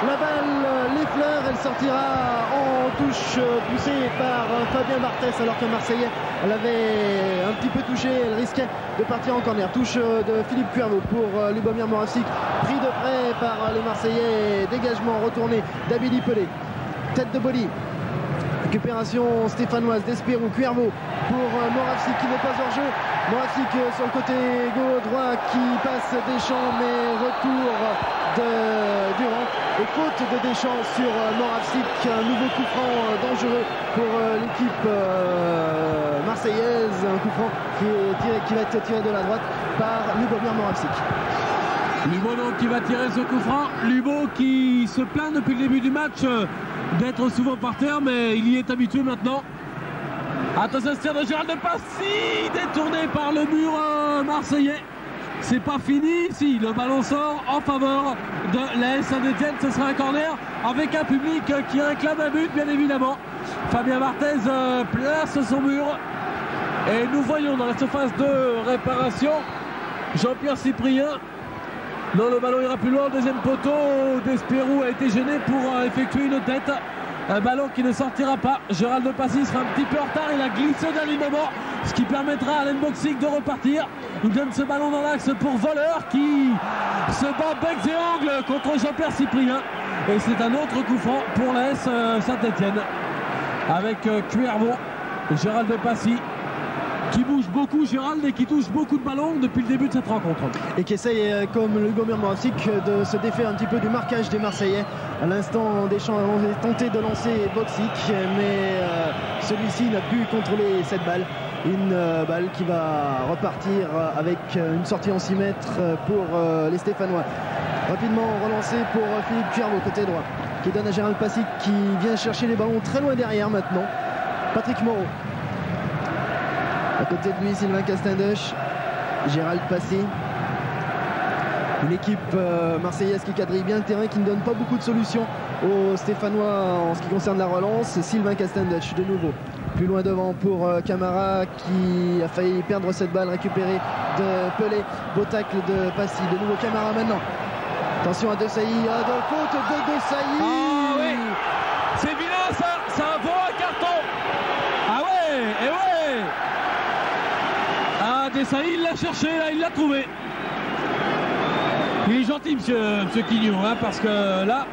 La balle, les fleurs, elle sortira en touche poussée par Fabien Barthès alors qu'un Marseillais l'avait un petit peu touché, elle risquait de partir en corner. Touche de Philippe Cuervo pour Lubomir Moravcik, pris de près par les Marseillais, dégagement retourné d'Abidi Pelé. Tête de Boli, récupération stéphanoise d'Espérou, Cuervo pour Moravcik qui n'est pas hors jeu. Moravcik sur le côté droit qui passe Deschamps, mais retour de Durand et faute de Deschamps sur Moravcik. Un nouveau coup franc dangereux pour l'équipe marseillaise, un coup franc qui va être tiré de la droite par Lubomir Moravcik. Lubo donc qui va tirer ce coup franc. Lubo qui se plaint depuis le début du match d'être souvent par terre, mais il y est habitué maintenant. Attention, ce tir de Gérald Passy, détourné par le mur marseillais. C'est pas fini. Si le ballon sort en faveur de l'AS Saint-Étienne, ce sera un corner avec un public qui réclame un but, bien évidemment. Fabien Barthez place son mur et nous voyons dans la surface de réparation Jean-Pierre Cyprien. Non, le ballon ira plus loin. Deuxième poteau d'Espérou a été gêné pour effectuer une tête. Un ballon qui ne sortira pas. Gérald Passy sera un petit peu en retard. Il a glissé d'un moment, ce qui permettra à Alain Boxic de repartir. Il donne ce ballon dans l'axe pour Voleur qui se bat becs et ongles contre Jean-Pierre Cyprien. Et c'est un autre coup franc pour l'AS Saint-Étienne. Avec Cuervo, Gérald Passy qui bouge beaucoup, Gérald, et qui touche beaucoup de ballons depuis le début de cette rencontre. Et qui essaye, comme Lubomir Moravcik, de se défaire un petit peu du marquage des Marseillais. À l'instant, Deschamps a tenté de lancer Boxic, mais celui-ci n'a pu contrôler cette balle. Une balle qui va repartir avec une sortie en 6 mètres pour les Stéphanois. Rapidement relancé pour Philippe Cuervo, côté droit, qui donne à Gérald Passy, qui vient chercher les ballons très loin derrière maintenant. Patrick Moreau. À côté de lui, Sylvain Castagnocci, Gérald Passy. Une équipe marseillaise qui quadrille bien le terrain, qui ne donne pas beaucoup de solutions aux Stéphanois en ce qui concerne la relance. Sylvain Castagnocci de nouveau. Plus loin devant pour Camara qui a failli perdre cette balle récupérée de Pelé. Beau tacle de Passy. De nouveau Camara maintenant. Attention à Desailly. De faute de Desailly. Ah oui, c'est vilain ça. Ça vaut un carton. Ah ouais, et ouais. Ah, Desailly, il l'a cherché, là, il l'a trouvé. Il est gentil, monsieur Quignon, hein, parce que là,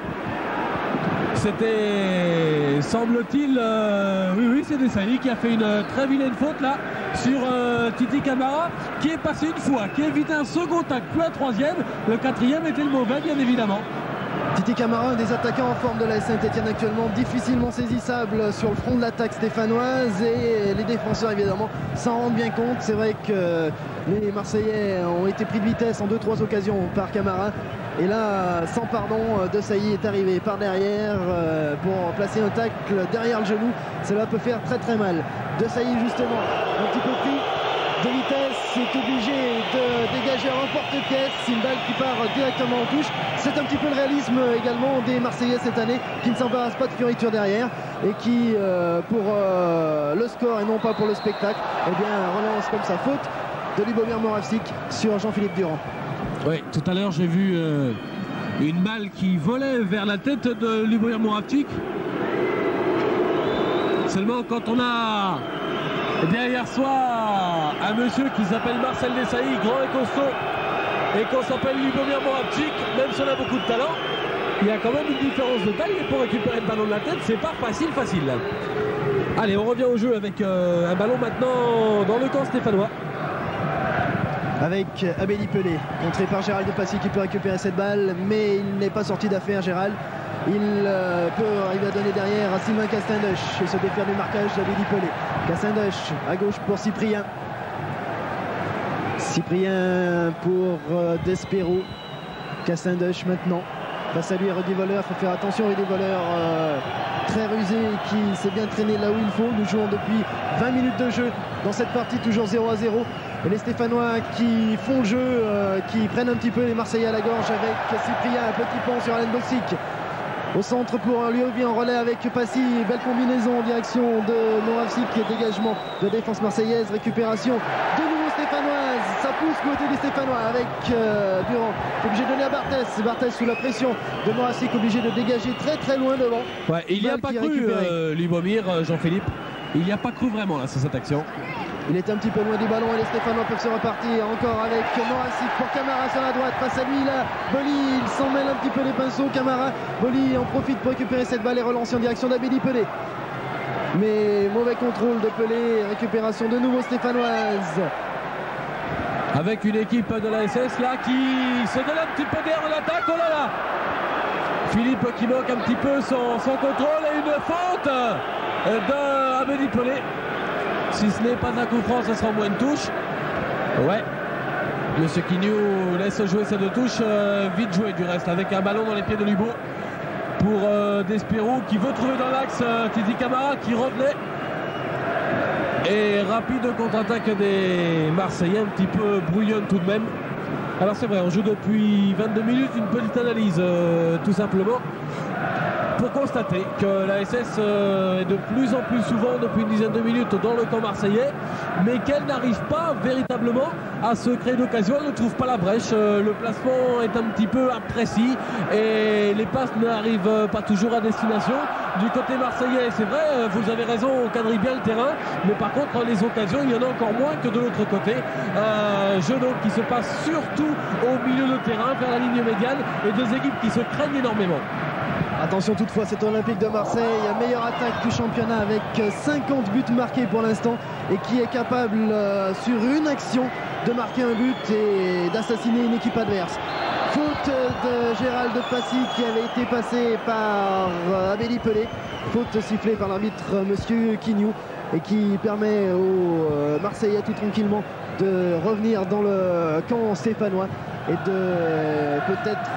c'était, semble-t-il, oui, c'est Desailly qui a fait une très vilaine faute là sur Titi Camara, qui est passé une fois, qui a évité un second tacle, puis un troisième. Le quatrième était le mauvais, bien évidemment. Titi Camara, un des attaquants en forme de la Saint-Étienne actuellement, difficilement saisissable sur le front de l'attaque stéphanoise, et les défenseurs évidemment s'en rendent bien compte. C'est vrai que les Marseillais ont été pris de vitesse en 2-3 occasions par Camara, et là sans pardon, Desailly est arrivé par derrière pour placer un tacle derrière le genou. Cela peut faire très très mal. Desailly justement un petit peu pris de vitesse, est obligé de dégager un porte-pièce, une balle qui part directement en touche. C'est un petit peu le réalisme également des Marseillais cette année, qui ne s'embarrassent pas de fioriture derrière et qui, pour le score et non pas pour le spectacle, eh bien, relance comme sa faute de Lubomir Moravcik sur Jean-Philippe Durand. Oui, tout à l'heure j'ai vu une balle qui volait vers la tête de Lubomir Moravcik. Seulement quand on a derrière soi un monsieur qui s'appelle Marcel Desailly, grand et costaud, et qu'on s'appelle Lubomir Moravcik, même si on a beaucoup de talent, il y a quand même une différence de taille, et pour récupérer le ballon de la tête, c'est pas facile. Allez, on revient au jeu avec un ballon maintenant dans le camp stéphanois. Avec Abedi Pelé, contré par Gérald de Passy qui peut récupérer cette balle, mais il n'est pas sorti d'affaire, Gérald. Il peut arriver à donner derrière à Sylvain Castendush et se défaire du marquage d'Abedi Pelé. Castendush à gauche pour Cyprien. Cyprien pour Despero. Castendush maintenant. Face à lui, Rudy Voller. Il faut faire attention, Rudy Voller très rusé qui s'est bien traîné là où il faut. Nous jouons depuis 20 minutes de jeu dans cette partie, toujours 0-0. Et les Stéphanois qui font le jeu, qui prennent un petit peu les Marseillais à la gorge avec Cyprien, un petit pont sur Alain Boxic. Au centre pour Liovi en relais avec Passy, belle combinaison en direction de Moravcik, dégagement de défense marseillaise, récupération de nouveau stéphanoise, ça pousse côté des Stéphanois avec Durand, obligé de donner à Barthès, Barthès sous la pression de Moravcik, obligé de dégager très loin devant. Ouais, il n'y a pas cru Lubomir, Jean-Philippe, il n'y a pas cru vraiment là sur cette action. Il est un petit peu loin du ballon et les Stéphanois peuvent se repartir encore avec Moravcik pour Camara sur la droite. Face à lui là, Boli, il s'en mêle un petit peu les pinceaux. Camara, Boli en profite pour récupérer cette balle et relancer en direction d'Abedi Pelé. Mais mauvais contrôle de Pelé, récupération de nouveau stéphanoise. Avec une équipe de la SS là qui se donne un petit peu d'air en attaque. Oh là là, Philippe qui manque un petit peu son contrôle et une faute d'Abedi Pelé. Si ce n'est pas un coup franc, ça sera moins de touche. Ouais. Monsieur Quignou laisse jouer ces deux touches. Vite joué du reste avec un ballon dans les pieds de Lubo. Pour Despero qui veut trouver dans l'axe Titi Camara qui revenait. Et rapide contre-attaque des Marseillais, un petit peu brouillonne tout de même. Alors c'est vrai, on joue depuis 22 minutes, une petite analyse tout simplement. Pour constater que la SS est de plus en plus souvent depuis une dizaine de minutes dans le camp marseillais, mais qu'elle n'arrive pas véritablement à se créer d'occasion, elle ne trouve pas la brèche, le placement est un petit peu imprécis et les passes n'arrivent pas toujours à destination. Du côté marseillais, c'est vrai, vous avez raison, on quadrille bien le terrain, mais par contre les occasions, il y en a encore moins que de l'autre côté. Jeu donc qui se passe surtout au milieu de terrain, vers la ligne médiane, et deux équipes qui se craignent énormément. Attention toutefois, c'est Olympique de Marseille, meilleure attaque du championnat avec 50 buts marqués pour l'instant et qui est capable sur une action de marquer un but et d'assassiner une équipe adverse. Faute de Gérald de Passy qui avait été passé par Abedi Pelé, faute sifflée par l'arbitre monsieur Quignou et qui permet aux Marseillais tout tranquillement de revenir dans le camp stéphanois et de peut-être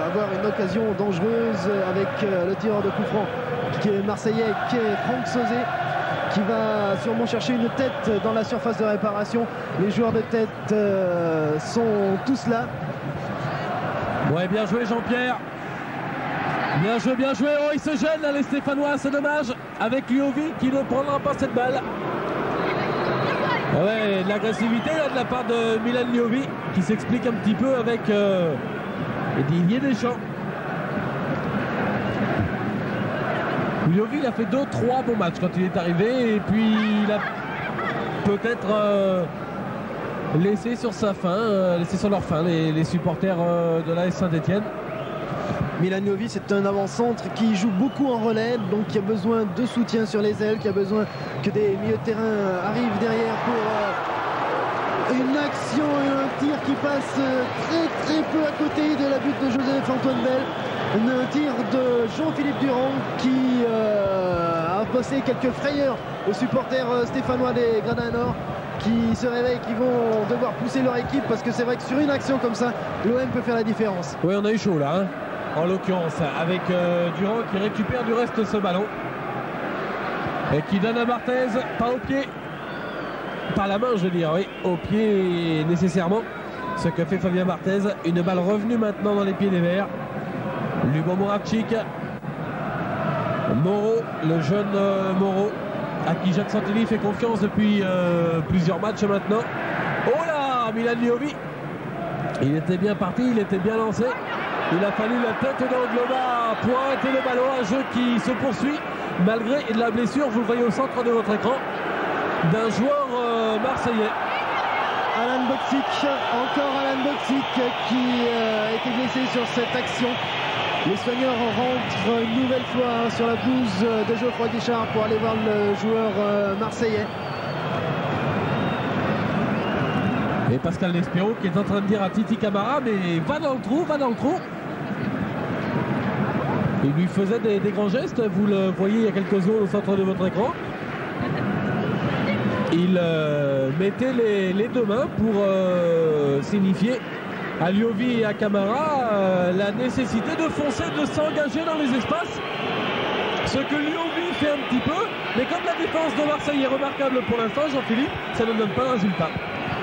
avoir une occasion dangereuse avec le tireur de coup franc qui est marseillais, qui est Franck Sauzé, qui va sûrement chercher une tête dans la surface de réparation. Les joueurs de tête sont tous là. Ouais, bien joué Jean-Pierre. Bien joué. Oh, ils se gênent là, les Stéphanois, c'est dommage. Avec Liovi qui ne prendra pas cette balle. Ouais, de l'agressivité là de la part de Milan Liovi qui s'explique un petit peu avec Didier Deschamps. Liovi il a fait 2-3 bons matchs quand il est arrivé et puis il a peut-être laissé sur sa fin, laissé sur leur fin les supporters de l'AS Saint-Etienne. Milan Liovi, c'est un avant-centre qui joue beaucoup en relais, donc qui a besoin de soutien sur les ailes, qui a besoin que des milieux de terrain arrivent derrière pour une action et un tir qui passe très peu à côté de la but de Joseph-Antoine Bell. Un tir de Jean-Philippe Durand qui a posé quelques frayeurs aux supporters stéphanois des Gradins Nord qui se réveillent, qui vont devoir pousser leur équipe parce que c'est vrai que sur une action comme ça, l'OM peut faire la différence. Oui, on a eu chaud là, hein. En l'occurrence avec Durand qui récupère du reste ce ballon et qui donne à Barthez, pas au pied, par la main je veux dire, oui, au pied nécessairement, ce que fait Fabien Barthez. Une balle revenue maintenant dans les pieds des Verts. Lubo Moravcik, Moreau, le jeune Moreau à qui Jacques Santilli fait confiance depuis plusieurs matchs maintenant. Oh là, Milan Liovi, il était bien parti, il était bien lancé. Il a fallu la tête d'Angloba pointer le ballon, un jeu qui se poursuit malgré la blessure, vous le voyez au centre de votre écran, d'un joueur marseillais. Alan Boksic, encore Alan Boksic qui a été blessé sur cette action. Les soigneurs rentrent une nouvelle fois sur la pelouse de Geoffroy Guichard pour aller voir le joueur marseillais. Et Pascal Despero qui est en train de dire à Titi Camara, mais va dans le trou, va dans le trou. Il lui faisait des grands gestes, vous le voyez il y a quelques secondes au centre de votre écran. Il mettait les deux mains pour signifier à Liovi et à Camara la nécessité de foncer, de s'engager dans les espaces. Ce que Liovi fait un petit peu, mais comme la défense de Marseille est remarquable pour l'instant, Jean-Philippe, ça ne donne pas de résultat.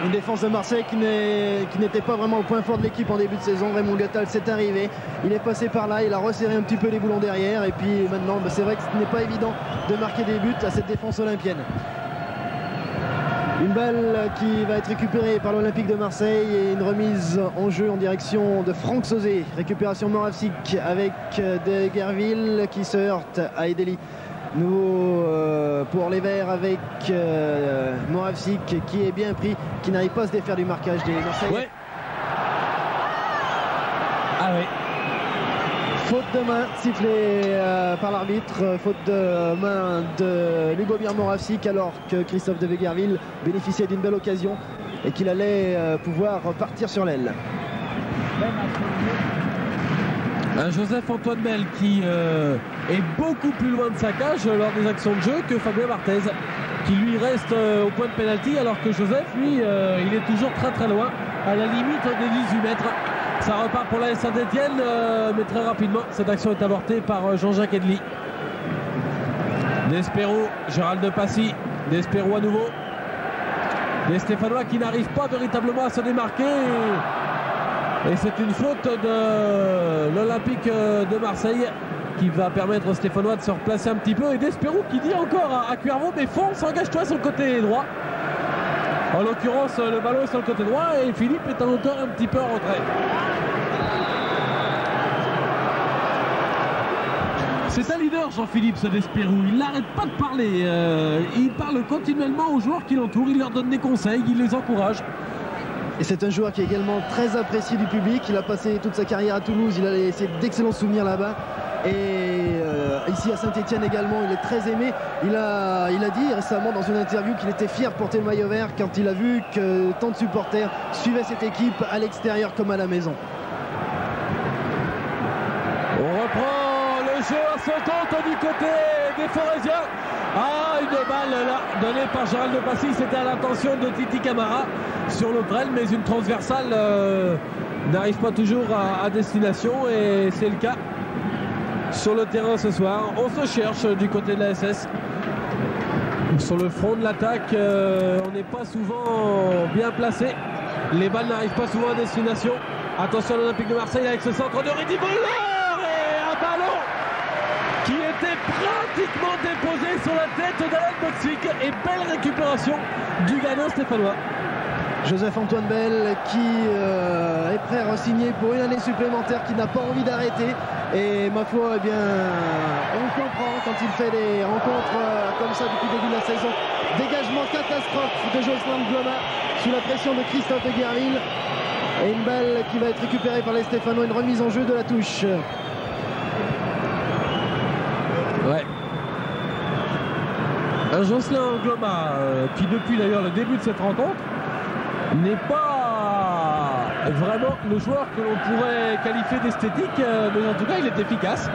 Une défense de Marseille qui n'était pas vraiment au point fort de l'équipe en début de saison. Raymond Gottal s'est arrivé, il est passé par là, il a resserré un petit peu les boulons derrière et puis maintenant c'est vrai que ce n'est pas évident de marquer des buts à cette défense olympienne. Une balle qui va être récupérée par l'Olympique de Marseille et une remise en jeu en direction de Franck Sauzé. Récupération Moravcik avec De Gerville qui se heurte à Edeli. Nouveau pour les Verts avec Moravcik qui est bien pris, qui n'arrive pas à se défaire du marquage des Marseillais. Ouais. Ah oui. Faute de main sifflée par l'arbitre, faute de main de Lubomir Moravcik alors que Christophe De Wegerville bénéficiait d'une belle occasion et qu'il allait pouvoir partir sur l'aile. Un Joseph-Antoine Bell qui est beaucoup plus loin de sa cage lors des actions de jeu que Fabien Barthez qui lui reste au point de pénalty alors que Joseph lui il est toujours très loin à la limite des 18 mètres. Ça repart pour la Saint-Etienne, mais très rapidement, cette action est avortée par Jean-Jacques Edli. Despero, Gérald de Passy, Despero à nouveau. Les Stéphanois qui n'arrivent pas véritablement à se démarquer. Et c'est une faute de l'Olympique de Marseille qui va permettre aux Stéphanois de se replacer un petit peu. Et Despero qui dit encore à Cuervo, mais fonce, engage-toi sur le côté droit. En l'occurrence, le ballon est sur le côté droit et Philippe est encore un petit peu en retrait. C'est un leader, Jean-Philippe, ce Despero. Il n'arrête pas de parler. Il parle continuellement aux joueurs qui l'entourent. Il leur donne des conseils, il les encourage. Et c'est un joueur qui est également très apprécié du public. Il a passé toute sa carrière à Toulouse. Il a laissé d'excellents souvenirs là-bas. Et ici à Saint-Etienne également, il est très aimé. Il a dit récemment dans une interview qu'il était fier de porter le maillot vert quand il a vu que tant de supporters suivaient cette équipe à l'extérieur comme à la maison. On reprend le jeu à son compte du côté des Forésiens. Ah, une balle là donnée par Gérald de Passy. C'était à l'intention de Titi Camara sur l'autre aile, mais une transversale n'arrive pas toujours à destination et c'est le cas sur le terrain ce soir. On se cherche du côté de la SS. Sur le front de l'attaque, on n'est pas souvent bien placé. Les balles n'arrivent pas souvent à destination. Attention à l'Olympique de Marseille avec ce centre de Rudy Bollard et un ballon qui était pratiquement déposé sur la tête d'Alan Boksic et belle récupération du gamin stéphanois. Joseph-Antoine Bell qui est prêt à re-signer pour une année supplémentaire, qui n'a pas envie d'arrêter. Et ma foi, eh bien, on comprend quand il fait des rencontres comme ça depuis le début de la saison. Dégagement catastrophe de Jocelyn Gloma sous la pression de Christophe De Gerville. Et une balle qui va être récupérée par les Stéphanois, une remise en jeu de la touche. Ouais. Un Jocelyn Gloma qui depuis d'ailleurs le début de cette rencontre n'est pas vraiment le joueur que l'on pourrait qualifier d'esthétique, mais en tout cas il est efficace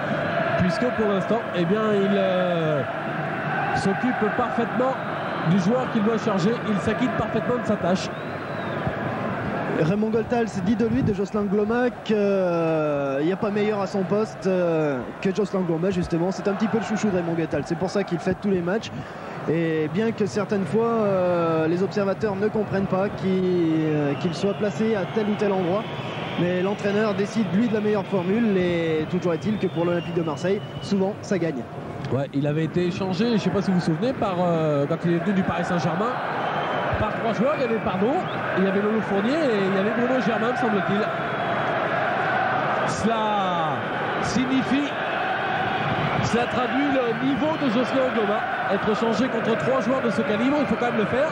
puisque pour l'instant eh bien il s'occupe parfaitement du joueur qu'il doit charger, il s'acquitte parfaitement de sa tâche. Raymond Goltal s'est dit de lui, de Jocelyn Gloma, qu'il n'y a pas meilleur à son poste que Jocelyn Gloma justement. C'est un petit peu le chouchou de Raymond Goltal, c'est pour ça qu'il fait tous les matchs. Et bien que certaines fois les observateurs ne comprennent pas qu'il soit placé à tel ou tel endroit, mais l'entraîneur décide lui de la meilleure formule et toujours est-il que pour l'Olympique de Marseille, souvent ça gagne. Ouais, il avait été échangé, je ne sais pas si vous vous souvenez, quand il est venu du Paris Saint-Germain, par 3 joueurs. Il y avait Pardon, il y avait Lolo Fournier et il y avait Bruno Germain, me semble-t-il. Cela signifie Ça traduit le niveau de Jocelyn Angloma. Être changé contre 3 joueurs de ce calibre, il faut quand même le faire.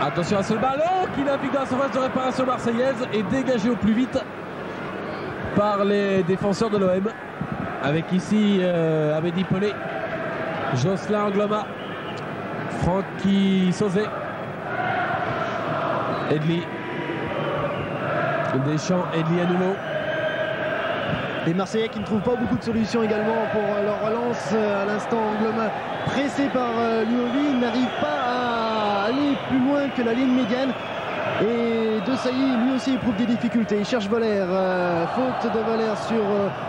Attention à ce ballon qui navigue dans la surface de réparation marseillaise et dégagé au plus vite par les défenseurs de l'OM. Avec ici Abedi Pelé, Jocelyn Angloma, Francky Sauzet, Edli, Deschamps, Edli à nouveau. Les Marseillais qui ne trouvent pas beaucoup de solutions également pour leur relance. À l'instant, Angloma pressé par Liovi, n'arrive pas à aller plus loin que la ligne médiane. Et De Sailly lui aussi éprouve des difficultés. Il cherche Valère, faute de Valère sur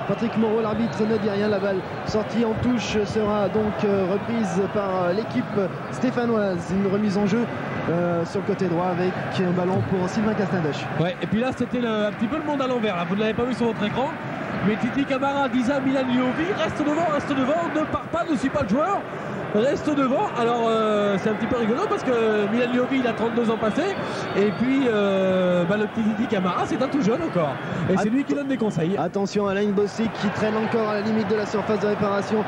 Patrick Moreau. L'arbitre ne dit rien. La balle sortie en touche sera donc reprise par l'équipe stéphanoise. Une remise en jeu sur le côté droit avec un ballon pour Sylvain Castendoche. Ouais, et puis là c'était un petit peu le monde à l'envers. Vous ne l'avez pas vu sur votre écran, mais Titi Camara disait à Milan Liovi, reste devant, ne pars pas, ne suis pas le joueur. Reste devant. Alors c'est un petit peu rigolo parce que Milan Liovi il a 32 ans passés et puis le petit Titi Camara c'est un tout jeune encore et c'est lui qui donne des conseils. Attention à Alain Bossic qui traîne encore à la limite de la surface de réparation.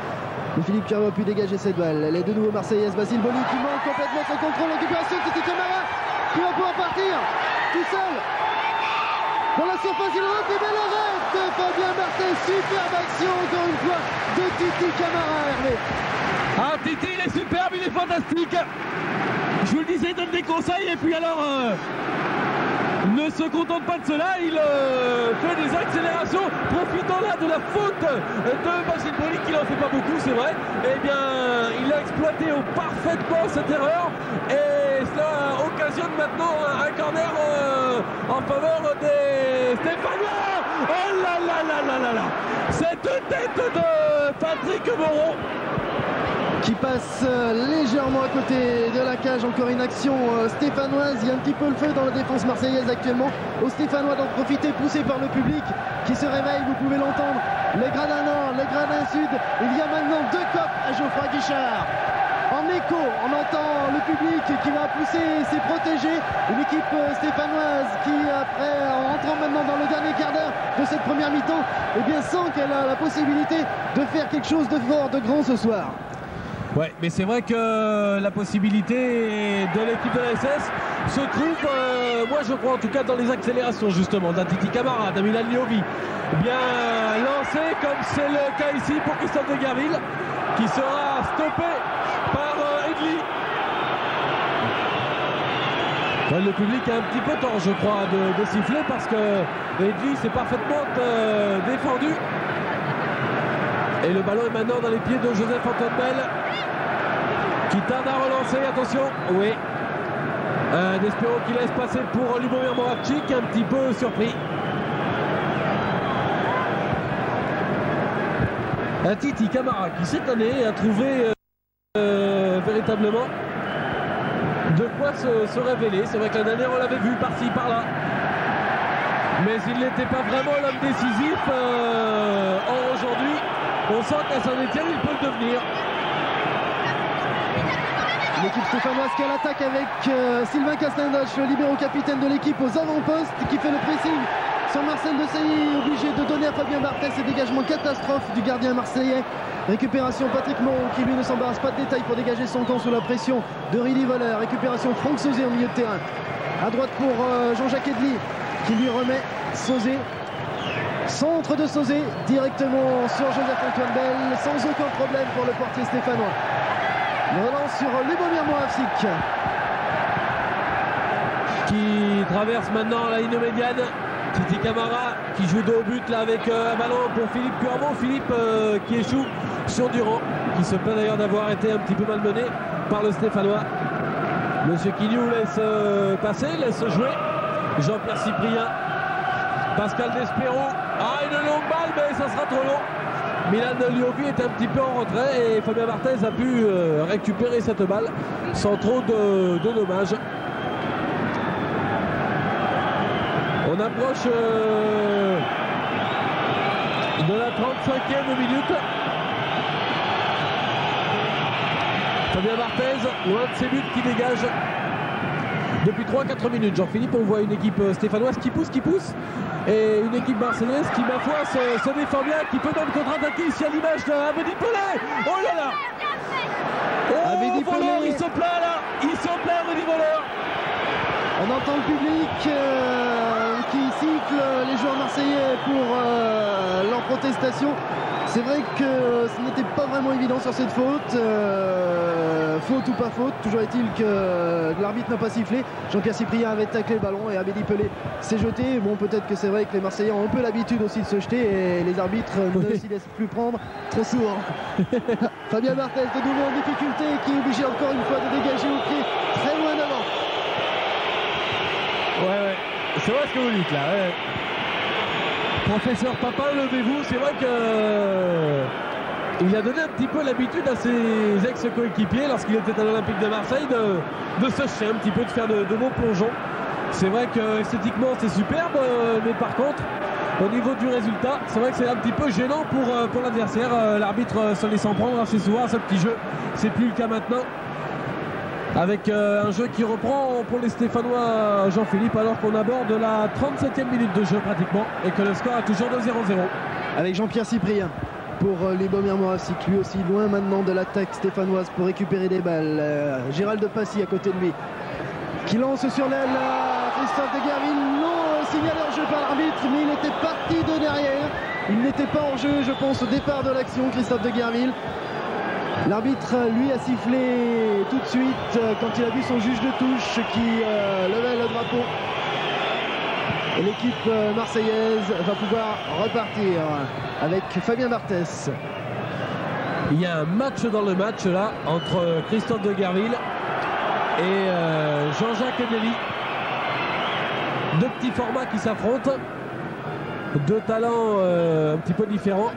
Et Philippe Pierrot a pu dégager cette balle. Elle est de nouveau marseillaise. Basile Boli qui manque complètement son contrôle. Récupération de Titi Camara qui va pouvoir partir tout seul dans la surface. Il rentre et belle arrête de Fabien Barthez. Superbe action encore une fois de Titi Camara. Hervé. Ah, Titi, il est superbe, il est fantastique. Je vous le disais, il donne des conseils et puis alors ne se contente pas de cela, il fait des accélérations, profitant là de la faute de Basile Boli, qui n'en fait pas beaucoup, c'est vrai. Eh bien, il a exploité parfaitement cette erreur et cela occasionne maintenant un corner en faveur des Stéphanois. Oh là là là là là là, cette tête de Patrick Moreau qui passe légèrement à côté de la cage. Encore une action stéphanoise. Il y a un petit peu le feu dans la défense marseillaise actuellement. Aux Stéphanois d'en profiter, poussé par le public qui se réveille, vous pouvez l'entendre. Les gradins nord, les gradins sud. Il y a maintenant 2 copes à Geoffroy Guichard. En écho, on entend le public qui va pousser ses protégés. Une équipe stéphanoise qui, après, en rentrant maintenant dans le dernier quart d'heure de cette première mi-temps, eh bien, sent qu'elle a la possibilité de faire quelque chose de fort, de grand ce soir. Ouais, mais c'est vrai que la possibilité de l'équipe de la SS se trouve, moi je crois en tout cas dans les accélérations justement d'un Titi Camara, d'un Milan Liovi, bien lancé comme c'est le cas ici pour Christophe Deguerville, qui sera stoppé par Edli. Ouais, le public a un petit peu tort, je crois, de siffler parce que Edli s'est parfaitement défendu. Et le ballon est maintenant dans les pieds de Joseph Antoine Bell qui tarde à relancer, attention, oui. Despero qui laisse passer pour Lubomir Moravcik, un petit peu surpris. Un Titi Camara qui cette année a trouvé véritablement de quoi se révéler. C'est vrai que l'année dernière on l'avait vu par-ci par-là, mais il n'était pas vraiment l'homme décisif. Or aujourd'hui on sent qu'à Saint-Etienne il peut le devenir. L'équipe stéphanoise qui a l'attaque avec Sylvain Castendoche, le libéro capitaine de l'équipe aux avant-postes, qui fait le pressing sur Marcel Desailly, obligé de donner à Fabien Barthez. Ce dégagement catastrophe du gardien marseillais. Récupération Patrick Moreau qui lui ne s'embarrasse pas de détails pour dégager son camp sous la pression de Rili Voller. Récupération Franck Sauzet au milieu de terrain. À droite pour Jean-Jacques Edli qui lui remet Sauzet. Centre de Sauzet directement sur Joseph-Antoine Bell sans aucun problème pour le portier stéphanois. Le relance sur Lubomir Moravcik qui traverse maintenant la ligne médiane. Titi Camara qui joue dos au but là avec un ballon pour Philippe Cuermont. Philippe qui échoue sur Durand, qui se plaint d'ailleurs d'avoir été un petit peu malmené par le Stéphanois. Monsieur Quignou laisse passer, laisse jouer Jean-Pierre Cyprien, Pascal Despero. Ah, une longue balle, mais ça sera trop long. Milan Liovi est un petit peu en retrait et Fabien Barthez a pu récupérer cette balle sans trop de dommages. On approche de la 35e minute. Fabien Barthez, loin de ses buts qui dégage. depuis 3-4 minutes. Jean-Philippe, on voit une équipe stéphanoise qui pousse, et une équipe marseillaise qui, ma foi, se défend bien, qui peut même contre-attaquer ici à l'image d'Abedi Pelé. Oh là là! Oh, Voleur, il se plaint là! Il se plaint, Abedi Voleur! On entend le public qui siffle les joueurs marseillais pour leur protestation. C'est vrai que ce n'était pas vraiment évident sur cette faute. Faute ou pas faute, toujours est-il que l'arbitre n'a pas sifflé. Jean-Pierre Cyprien avait taclé le ballon et Abedi Pelé s'est jeté. Bon, peut-être que c'est vrai que les Marseillais ont un peu l'habitude aussi de se jeter et les arbitres ne s'y laissent plus prendre trop souvent. Fabien Barthez de nouveau en difficulté, qui est obligé encore une fois de dégager au pied très loin devant. Ouais, c'est vrai ce que vous dites là. Ouais. Professeur Papin, levez-vous. C'est vrai que il a donné un petit peu l'habitude à ses ex-coéquipiers lorsqu'il était à l'Olympique de Marseille de se jeter un petit peu, de faire de bons plongeons. C'est vrai que esthétiquement c'est superbe, mais par contre au niveau du résultat, c'est vrai que c'est un petit peu gênant pour l'adversaire. L'arbitre se laissant prendre assez souvent à ce petit jeu. C'est plus le cas maintenant, avec un jeu qui reprend pour les Stéphanois, Jean-Philippe, alors qu'on aborde la 37e minute de jeu pratiquement et que le score est toujours de 0-0. Avec Jean-Pierre Cyprien pour Lubomir Moravcik, lui aussi loin maintenant de l'attaque stéphanoise pour récupérer des balles. Gérald Passy à côté de lui qui lance sur l'aile Christophe Deguerville. Non, signalé en jeu par l'arbitre, mais il était parti de derrière. Il n'était pas en jeu, je pense, au départ de l'action, Christophe Deguerville. L'arbitre, lui, a sifflé tout de suite quand il a vu son juge de touche qui levait le drapeau. Et l'équipe marseillaise va pouvoir repartir avec Fabien Barthez. Il y a un match dans le match là entre Christophe Deguerville et Jean-Jacques Eneli. Deux petits formats qui s'affrontent, deux talents un petit peu différents.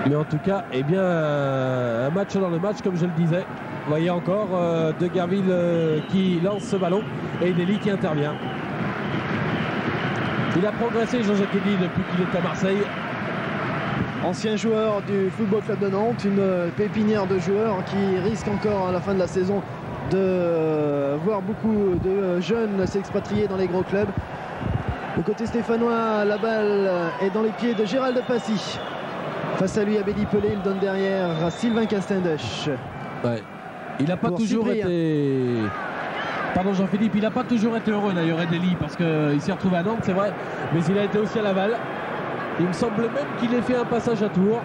Mais en tout cas, eh bien, un match dans le match, comme je le disais. Vous voyez encore Deguerville qui lance ce ballon et Eneli qui intervient. Il a progressé, Jean-Jacques Eneli, depuis qu'il est à Marseille. Ancien joueur du Football Club de Nantes, une pépinière de joueurs qui risque encore à la fin de la saison de voir beaucoup de jeunes s'expatrier dans les gros clubs. Du côté stéphanois, la balle est dans les pieds de Gérald Passy. Face à lui, Abedi Pelé, il donne derrière à Sylvain Castendush. Ouais. Il n'a pas toujours été... Pardon Jean-Philippe, il n'a pas toujours été heureux d'ailleurs, Eneli, parce qu'il s'est retrouvé à Nantes, c'est vrai, mais il a été aussi à Laval. Il me semble même qu'il ait fait un passage à Tours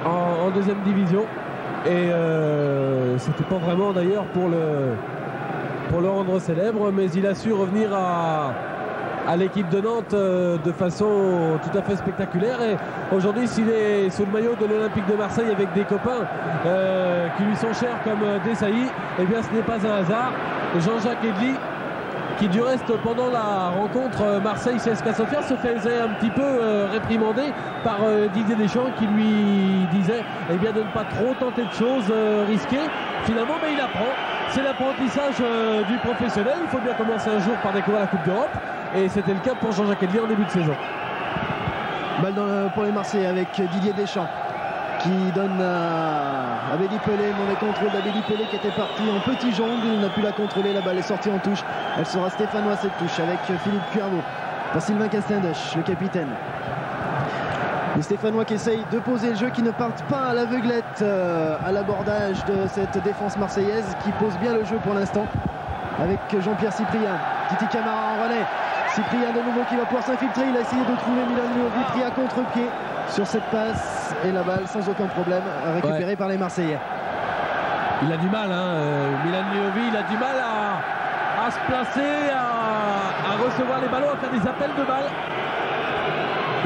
en deuxième division. Et c'était pas vraiment d'ailleurs pour le rendre célèbre, mais il a su revenir à l'équipe de Nantes de façon tout à fait spectaculaire. Et aujourd'hui, s'il est sous le maillot de l'Olympique de Marseille avec des copains qui lui sont chers comme Desailly, eh bien ce n'est pas un hasard. Jean-Jacques Eneli, qui du reste pendant la rencontre Marseille-CSKA Sofia se faisait un petit peu réprimander par Didier Deschamps, qui lui disait eh bien, de ne pas trop tenter de choses risquées. Finalement, mais il apprend. C'est l'apprentissage du professionnel. Il faut bien commencer un jour par découvrir la Coupe d'Europe. Et c'était le cas pour Jean-Jacques Eneli en début de saison. Balle pour les Marseillais avec Didier Deschamps qui donne à Abedi Pelé. Mauvais contrôle d'Abedi Pelé qui était parti en petit jongle. Il n'a pu la contrôler. La balle est sortie en touche. Elle sera stéphanoise cette touche avec Philippe Cuervo. Pour Sylvain Castendush, le capitaine. Les Stéphanois qui essayent de poser le jeu, qui ne partent pas à l'aveuglette à l'abordage de cette défense marseillaise, qui pose bien le jeu pour l'instant avec Jean-Pierre Cyprien. Titi Camara en relais. Cyprien de nouveau qui va pouvoir s'infiltrer. Il a essayé de trouver Milan Liovi, pris à contre-pied sur cette passe. Et la balle sans aucun problème récupérée par les Marseillais. Il a du mal, Milan Liovi, il a du mal à se placer, à recevoir les ballons, à faire des appels de balles.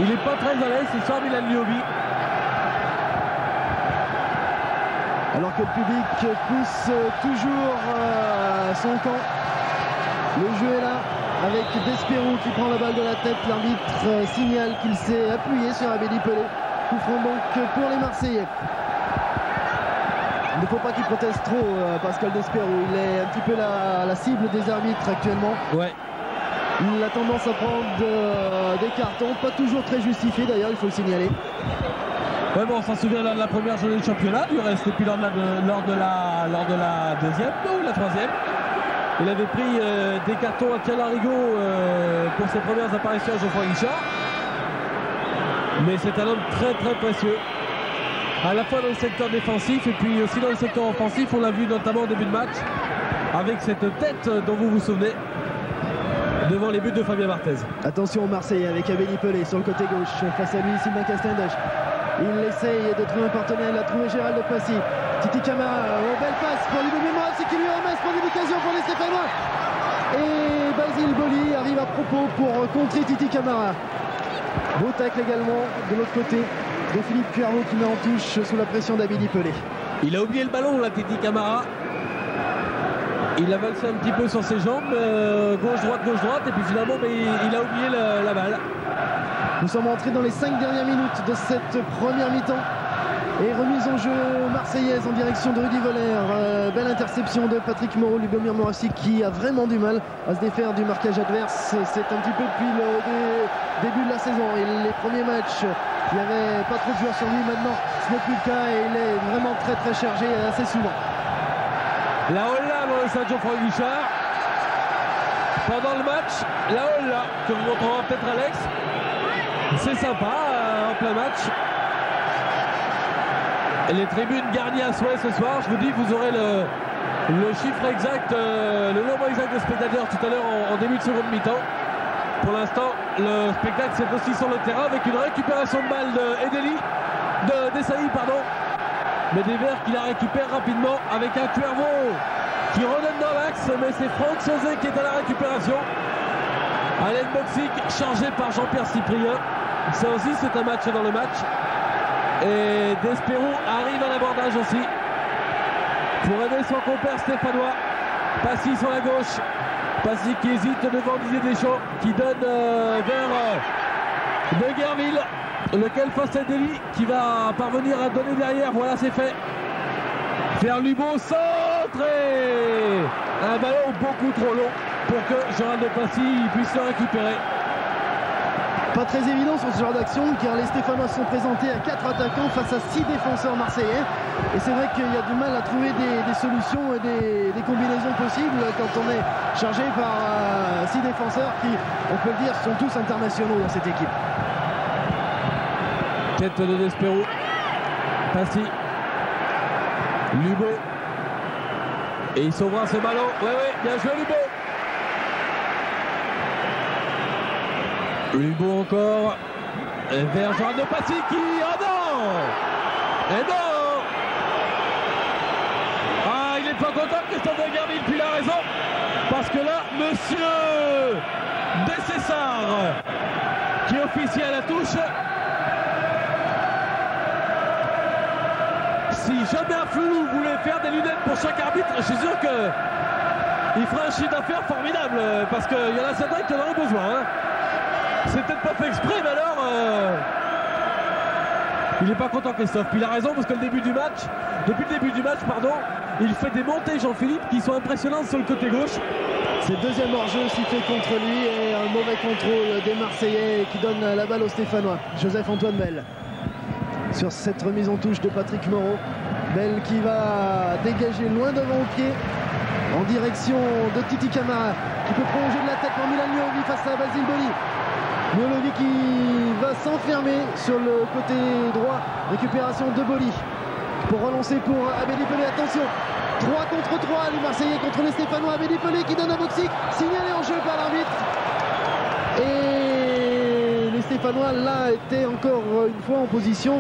Il n'est pas très à l'aise, c'est ça Milan Liovi. Alors que le public pousse toujours son camp. Le jeu est là avec Desperoux qui prend la balle de la tête. L'arbitre signale qu'il s'est appuyé sur Abedi Pelé. Coup franc donc pour les Marseillais. Il ne faut pas qu'il proteste trop, Pascal Desperoux. Il est un petit peu la cible des arbitres actuellement. Ouais. Il a tendance à prendre des cartons, pas toujours très justifiés d'ailleurs, il faut le signaler. Ouais, bon, on s'en souvient lors de la première journée de championnat, du reste, et puis lors de la deuxième ou la troisième. Il avait pris des cartons à Calarigo pour ses premières apparitions à Geoffroy Guichard. Mais c'est un homme très très précieux. À la fois dans le secteur défensif et puis aussi dans le secteur offensif. On l'a vu notamment au début de match avec cette tête dont vous vous souvenez devant les buts de Fabien Barthez. Attention Marseille avec Abedi Pelé sur le côté gauche. Face à lui, Sylvain Castendache. Il essaye de trouver un partenaire. Il a trouvé Gérald de Passy. Titi Camara, belle passe pour Lubomir Moravci qui lui remet pour l'occasion pour les Stéphanois. Et Basile Boli arrive à propos pour contrer Titi Camara. Beau tacle également de l'autre côté de Philippe Cuervo qui met en touche sous la pression d'Abedi Pelé. Il a oublié le ballon là, Titi Camara. Il a valsé un petit peu sur ses jambes, gauche-droite, et puis finalement il a oublié la balle. Nous sommes entrés dans les 5 dernières minutes de cette première mi-temps. Et remise en jeu marseillaise en direction de Rudy Voller. Belle interception de Patrick Moreau, Lubomir Moravci qui a vraiment du mal à se défaire du marquage adverse. C'est un petit peu depuis le début de la saison. Et les premiers matchs, il n'y avait pas trop de joueurs sur lui. Maintenant, ce n'est plus le cas et il est vraiment très très chargé assez souvent. La Holla dans le stade Geoffroy Guichard. Pendant le match, la Holla que vous montrera peut-être Alex. C'est sympa en plein match. Les tribunes garnies à souhait ce soir. Je vous dis, vous aurez le chiffre exact, le nombre exact de spectateurs tout à l'heure en début de seconde mi-temps. Pour l'instant, le spectacle c'est aussi sur le terrain avec une récupération de balle d'Essaï, pardon. Mais des Verts qui la récupère rapidement avec un Cuervo qui redonne dans l'axe, mais c'est Franck Sauzet qui est à la récupération. Alain Boxic chargé par Jean-Pierre Cyprien. Ça aussi c'est un match dans le match. Et Desperoux arrive à l'abordage aussi pour aider son compère stéphanois. Passy sur la gauche. Passy qui hésite devant Didier Deschamps qui donne vers Beguerville, lequel face à Dely qui va parvenir à donner derrière. Voilà, c'est fait. Vers Lubo, centre et un ballon beaucoup trop long pour que Gérald de Passy puisse le récupérer. Pas très évident sur ce genre d'action car les Stéphanois sont présentés à 4 attaquants face à 6 défenseurs marseillais. Et c'est vrai qu'il y a du mal à trouver des solutions et des combinaisons possibles quand on est chargé par 6 défenseurs qui, on peut le dire, sont tous internationaux dans cette équipe. Tête de Desperoux. Passy. Lubo. Et il sauvera ce ballon. Oui, bien joué Lubo. Lubo encore vers Gérald de Passy qui... Oh non! Et non! Ah, il n'est pas content Christophe Beguerville, puis il a raison. Parce que là, monsieur Dessessart qui officie à la touche. Si jamais un flou voulait faire des lunettes pour chaque arbitre, je suis sûr qu'il ferait un chiffre d'affaires formidable. Parce qu'il y en a certains qui en auraient besoin. Hein. C'est peut-être pas fait exprès, mais alors il n'est pas content Christophe. Puis il a raison parce que depuis le début du match, il fait des montées Jean-Philippe qui sont impressionnantes sur le côté gauche. C'est le deuxième hors-jeu sifflé contre lui et un mauvais contrôle des Marseillais qui donne la balle aux Stéphanois. Joseph-Antoine Bell sur cette remise en touche de Patrick Moreau. Bell qui va dégager loin devant au pied en direction de Titi Camara qui peut prolonger de la tête pour Milan Miolovic face à Basile Boli. Miolovic qui va s'enfermer sur le côté droit. Récupération de Boli pour relancer pour Abedi Pelé. Attention, 3 contre 3 les Marseillais contre les Stéphanois. Abedi Pelé qui donne un Boxic, signalé en jeu par l'arbitre. Et les Stéphanois là étaient encore une fois en position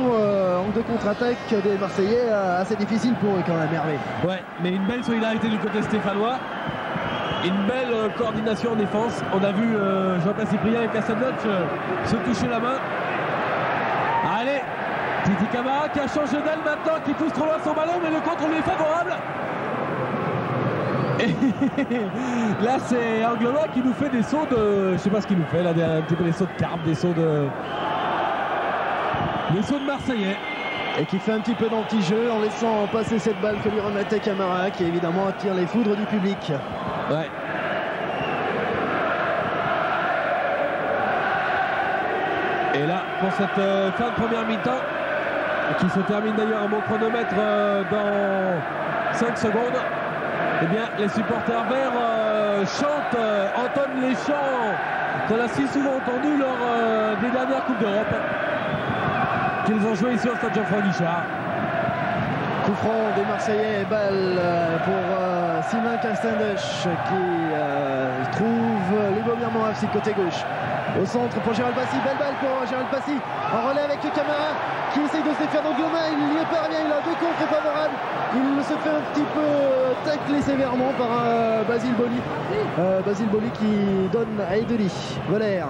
de contre-attaque des Marseillais, assez difficile pour eux quand même, Hervé. Ouais, mais une belle solidarité du côté stéphanois. Une belle coordination en défense. On a vu Jean-Pierre Cyprien et Casadotch se toucher la main. Allez, Titi Camara qui a changé d'aile maintenant, qui pousse trop loin son ballon, mais le contre lui est favorable. Et là, c'est Anglois qui nous fait des sauts de... Je sais pas ce qu'il nous fait là, un petit peu des sauts de carpe, des sauts de Marseillais. Et qui fait un petit peu d'anti-jeu en laissant passer cette balle que lui remettait Camara, qui évidemment attire les foudres du public. Ouais. Et là, pour cette fin de première mi-temps, qui se termine d'ailleurs à mon chronomètre dans 5 secondes, Eh bien, les supporters verts chantent, entonnent les chants qu'on a si souvent entendus lors des dernières Coupes d'Europe qu'ils ont joué ici au stade Geoffroy Guichard. Coup franc des Marseillais, balle pour Sylvain Castendush qui trouve Lubomir Moravci côté gauche. Au centre pour Gérald Passy, belle balle pour Gérald Passy, en relais avec Camara qui essaye de se défaire d'Angloma, il y est parvient, il a deux contres favorables, il se fait un petit peu tacler sévèrement par Basile Boli. Basile Boli qui donne à Edeli. Valère.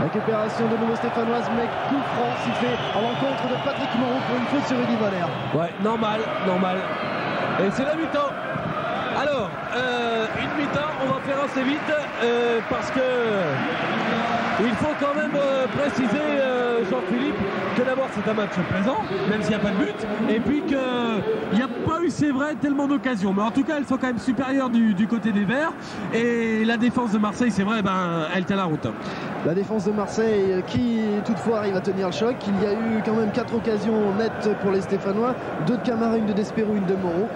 Récupération de nouveau stéphanoise, mais coup franc sifflé à l'encontre de Patrick Moreau pour une faute sur Rudy Valère. Ouais, normal. Et c'est la mi-temps. Alors, une mi-temps, on va faire assez vite parce que il faut quand même préciser, Jean-Philippe, que d'abord c'est un match plaisant, même s'il n'y a pas de but, et puis qu'il n'y a pas eu, c'est vrai, tellement d'occasions. Mais en tout cas, elles sont quand même supérieures du côté des Verts. Et la défense de Marseille, c'est vrai, elle tient la route. La défense de Marseille qui toutefois arrive à tenir le choc. Il y a eu quand même 4 occasions nettes pour les Stéphanois, 2 de Camara, une de Despero, une de Moreau.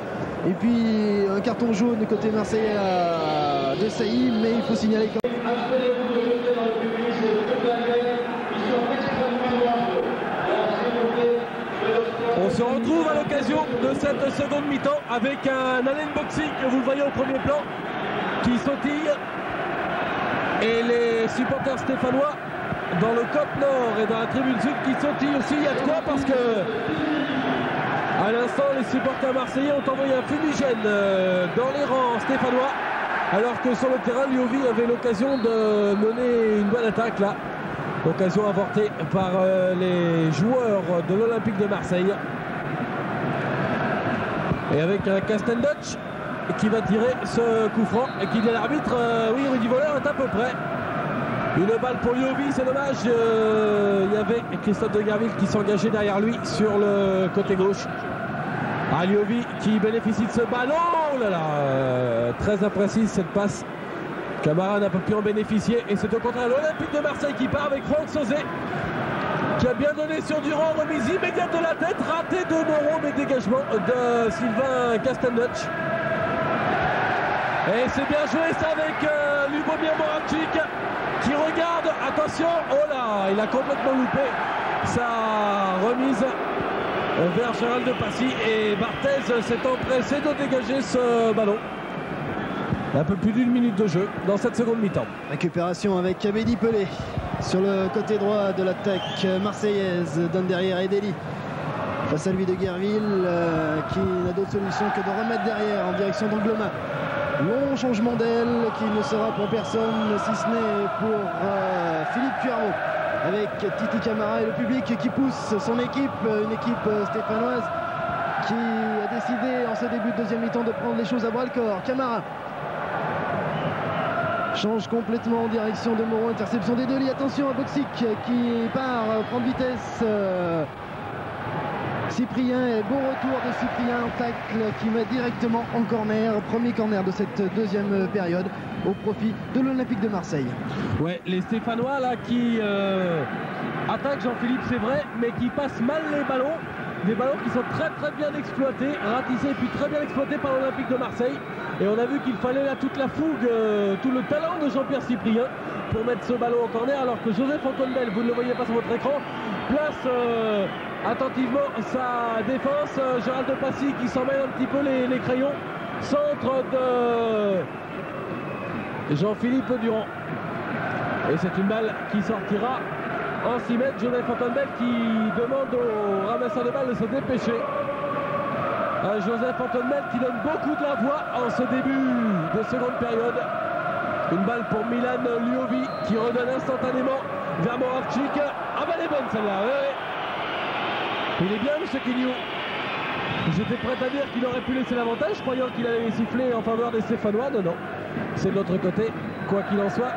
Et puis un carton jaune côté marseillais de Saï, mais il faut signaler quand même. On se retrouve à l'occasion de cette seconde mi-temps avec un Allen Boxing que vous le voyez au premier plan qui sautille. Et les supporters stéphanois dans le côte nord et dans la tribune sud qui sautillent aussi. Il y a de quoi parce que à l'instant les supporters marseillais ont envoyé un fumigène dans les rangs stéphanois alors que sur le terrain Liovi avait l'occasion de mener une bonne attaque là. Occasion avortée par les joueurs de l'Olympique de Marseille. Et avec Castendush qui va tirer ce coup franc et qui dit à l'arbitre oui, Rudy Voleur est à peu près. Une balle pour Liovi, c'est dommage. Il y avait Christophe de Gerville qui s'engageait derrière lui sur le côté gauche. Liovi qui bénéficie de ce ballon. Oh là là, très imprécise cette passe. Camara n'a pas pu en bénéficier et c'est au contraire l'Olympique de Marseille qui part avec Franck Sauzet qui a bien donné sur Durand, remise immédiate de la tête, raté de Moreau, mais dégagement de Sylvain Castendush. Et c'est bien joué ça avec Lubomir Moravci qui regarde, attention, oh là, il a complètement loupé sa remise vers Gérald Passy et Barthez s'est empressé de dégager ce ballon. Un peu plus d'1 minute de jeu dans cette seconde mi-temps. Récupération avec Mehdi Pelé sur le côté droit de l'attaque marseillaise. Donne derrière Edeli. Face à lui de Gerville qui n'a d'autre solution que de remettre derrière en direction d'Angloma. Long changement d'aile qui ne sera pour personne si ce n'est pour Philippe Cuervo. Avec Titi Camara et le public qui pousse son équipe, une équipe stéphanoise qui a décidé en ce début de deuxième mi-temps de prendre les choses à bras-le-corps. Camara change complètement en direction de Moreau, interception des Deli, attention à Boxic qui part prendre vitesse. Cyprien, et bon retour de Cyprien en tacle qui met directement en corner, premier corner de cette deuxième période au profit de l'Olympique de Marseille. Ouais, les Stéphanois là qui attaquent Jean-Philippe, c'est vrai, mais qui passent mal les ballons. Des ballons qui sont très bien exploités, ratissés et puis très bien exploités par l'Olympique de Marseille. Et on a vu qu'il fallait là toute la fougue, tout le talent de Jean-Pierre Cyprien pour mettre ce ballon au corner, alors que Joseph Antoine-Bell, vous ne le voyez pas sur votre écran, place attentivement sa défense. Gérald Passy qui s'en mêle un petit peu les crayons. Centre de Jean-Philippe Durand. Et c'est une balle qui sortira en 6 mètres. Joseph Antoine-Bell qui demande au ramasseur de balles de se dépêcher. Joseph Antoine-Bell qui donne beaucoup de la voix en ce début de seconde période. Une balle pour Milan Liovi qui redonne instantanément vers Moravci. Ah bah elle est bonne celle-là, ouais. Il est bien M. Quignou. J'étais prêt à dire qu'il aurait pu laisser l'avantage, croyant qu'il allait siffler en faveur des Stéphanois. Non, c'est de l'autre côté. Quoi qu'il en soit,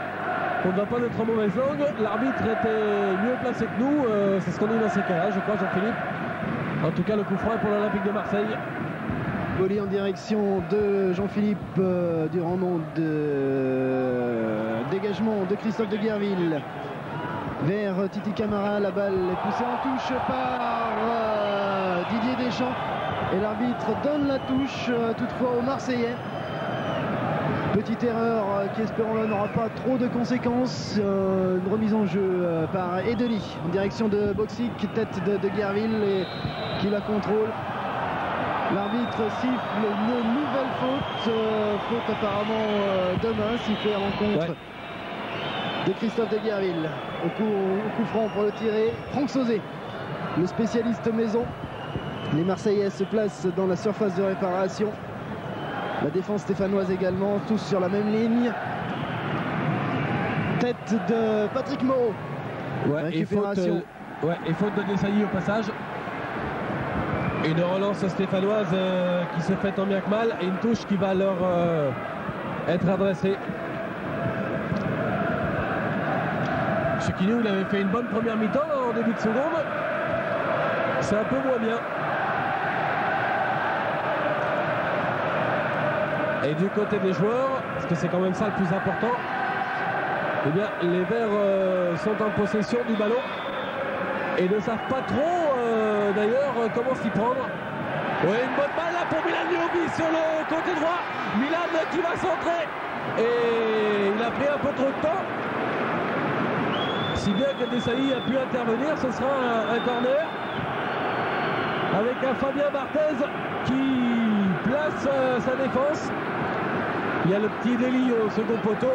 on ne va pas être en mauvaise langue. L'arbitre était mieux placé que nous. C'est ce qu'on dit dans ces cas-là, je crois, Jean-Philippe. En tout cas, le coup franc est pour l'Olympique de Marseille. Volley en direction de Jean-Philippe Durand, de dégagement de Christophe de Gerville vers Titi Camara. La balle est poussée en touche par Didier Deschamps et l'arbitre donne la touche toutefois aux Marseillais Petite erreur qui, espérons-le, n'aura pas trop de conséquences. Une remise en jeu par Edeli en direction de Boxic, tête de Guerville et qui la contrôle. L'arbitre siffle une nouvelle faute, faute apparemment de main, sifflée à l'encontre de Christophe de Guerville. Au coup franc pour le tirer, Franck Sauzet, le spécialiste maison. Les Marseillais se placent dans la surface de réparation. La défense stéphanoise également, tous sur la même ligne. Tête de Patrick Moreau. Récupération. Et faute de Desailly au passage. Une relance stéphanoise qui se fait tant bien que mal et une touche qui va leur être adressée. Chiquinho, il avait fait une bonne première mi-temps en début de seconde. C'est un peu moins bien. Et du côté des joueurs, parce que c'est quand même ça le plus important, eh bien les Verts sont en possession du ballon et ne savent pas trop d'ailleurs comment s'y prendre. Oui, une bonne balle là pour Milan Niobi sur le côté droit. Milan qui va centrer et il a pris un peu trop de temps. Si bien que Desailly a pu intervenir, ce sera un corner avec un Fabien Barthez qui place sa défense. Il y a le petit Dely au second poteau,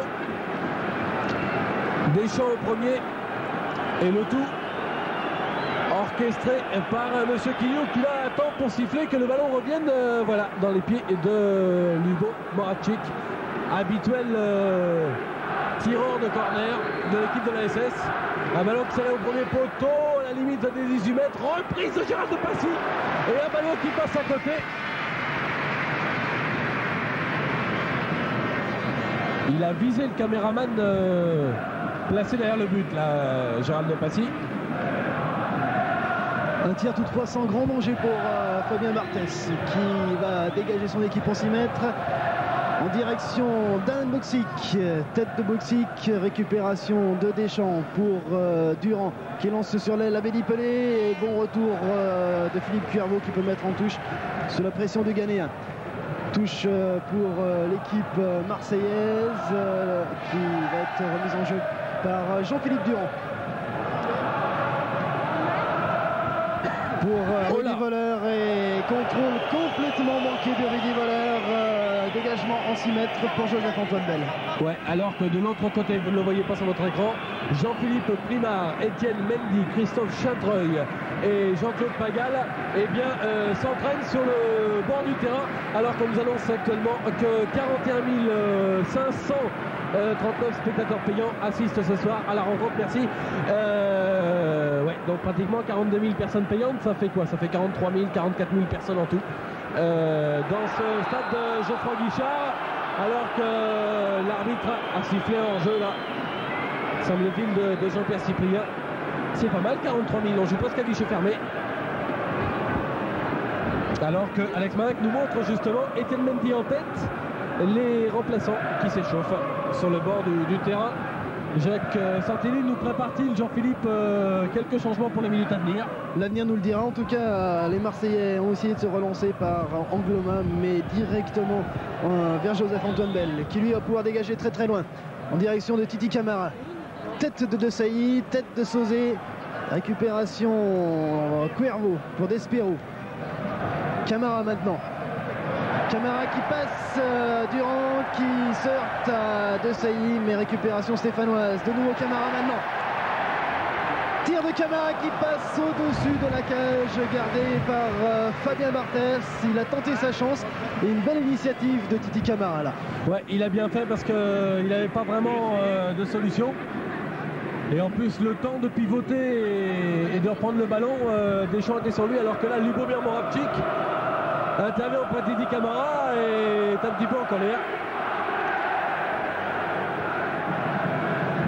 Deschamps au premier et le tout orchestré par monsieur Quignou qui là attend pour siffler que le ballon revienne voilà, dans les pieds de Lubo Moravcik, habituel tireur de corner de l'équipe de la SS. Un ballon qui s'allait au premier poteau à la limite des 18 mètres, reprise de Gérald de Passy et un ballon qui passe à côté. Il a visé le caméraman placé derrière le but, là, Gérald de Passy. Un tir toutefois sans grand danger pour Fabien Barthez qui va dégager son équipe en 6 mètres en direction d'Alain Boxic. Tête de Boxic, récupération de Deschamps pour Durand qui lance sur l'aile à Bédi Pelé et bon retour de Philippe Cuervaux qui peut mettre en touche sous la pression du Ghanéen. Touche pour l'équipe marseillaise qui va être remise en jeu par Jean-Philippe Durand. Pour Rudy Voller et contrôle complètement manqué de Rudy Voller. Dégagement en 6 mètres pour Joseph-Antoine Bell. Ouais, alors que de l'autre côté, vous ne le voyez pas sur votre écran, Jean-Philippe Primard, Étienne Mendy, Christophe Chatreuil et Jean-Claude Pagal eh bien, s'entraînent sur le bord du terrain, alors qu'on nous annonce actuellement que 41 539 spectateurs payants assistent ce soir à la rencontre. Merci. Ouais, donc pratiquement 42 000 personnes payantes, ça fait quoi? Ça fait 43 000, 44 000 personnes en tout. Dans ce stade de Geoffroy Guichard, alors que l'arbitre a sifflé en jeu là, semble-t-il, de Jean-Pierre Cyprien. C'est pas mal, 43 000, on joue presque à guichet fermé. Alors que Alex Marek nous montre justement Étienne Mendy en tête, les remplaçants qui s'échauffent sur le bord du terrain. Jacques Santelli nous prépare-t-il, Jean-Philippe, quelques changements pour les minutes à venir? L'avenir nous le dira. En tout cas, les Marseillais ont essayé de se relancer par Angloma, mais directement vers Joseph-Antoine Bell, qui lui va pouvoir dégager très très loin, en direction de Titi Camara. Tête de Desailly, tête de Sauzet, récupération Cuervo pour Despero. Camara maintenant. Camara qui passe, Durand qui se heurte à Desailly, mais récupération stéphanoise. De nouveau Camara maintenant. Tir de Camara qui passe au-dessus de la cage, gardé par Fabien Barthez. Il a tenté sa chance et une belle initiative de Titi Camara là. Ouais, il a bien fait parce qu'il n'avait pas vraiment de solution. Et en plus, le temps de pivoter et de reprendre le ballon, Deschamps était sur lui, alors que là, Lubomir Moravcik intervient auprès de Titi Camara et est un petit peu en colère.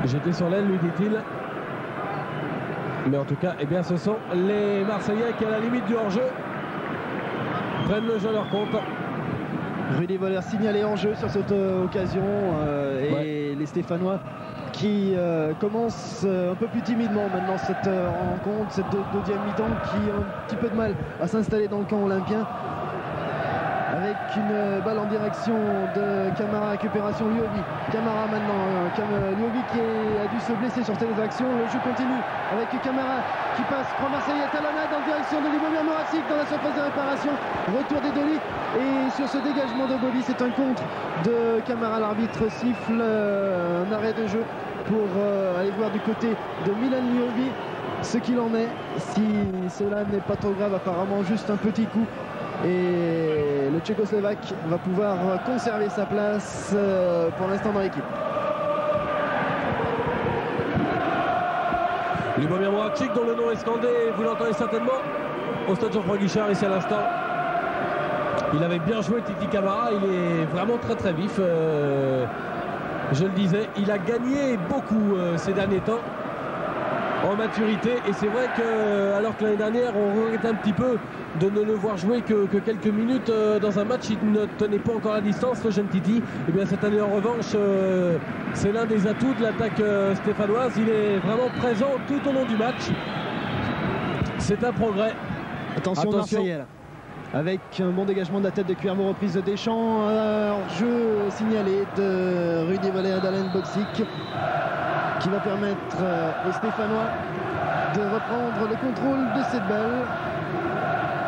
J'étais sur l'aile, lui dit-il. Mais en tout cas, eh bien, ce sont les Marseillais qui, à la limite du hors-jeu, prennent le jeu à leur compte. Rudy Voller signalé en jeu sur cette occasion et les Stéphanois qui commencent un peu plus timidement maintenant cette rencontre, cette deuxième mi-temps qui a un petit peu de mal à s'installer dans le camp olympien avec une balle en direction de Camara, récupération Liovi. Camara maintenant, Liovi qui a dû se blesser sur cette action. Le jeu continue avec Camara qui passe, 3 Marseillais talonnade en direction de Lubomir Moravcik dans la surface de réparation. Retour des Doli et sur ce dégagement de Boli, c'est un contre de Camara. L'arbitre siffle un arrêt de jeu pour aller voir du côté de Milan Liovi ce qu'il en est. Si cela n'est pas trop grave, apparemment juste un petit coup. Et le Tchécoslovaque va pouvoir conserver sa place pour l'instant dans l'équipe. Lubomir Moravcik, dont le nom est scandé, vous l'entendez certainement au stade Geoffroy Guichard ici à l'instant. Il avait bien joué Titi Camara, il est vraiment très très vif. Je le disais, il a gagné beaucoup ces derniers temps en maturité, et c'est vrai que alors que l'année dernière on regrettait un petit peu de ne le voir jouer que quelques minutes dans un match, il ne tenait pas encore la distance, le jeune Titi. Et bien cette année en revanche, c'est l'un des atouts de l'attaque stéphanoise. Il est vraiment présent tout au long du match. C'est un progrès. Attention. Marseillais là. Avec un bon dégagement de la tête de Cuervo, reprise de Deschamps, jeu signalé de Rudy Voller d'Alain Boxic, qui va permettre aux Stéphanois de reprendre le contrôle de cette balle.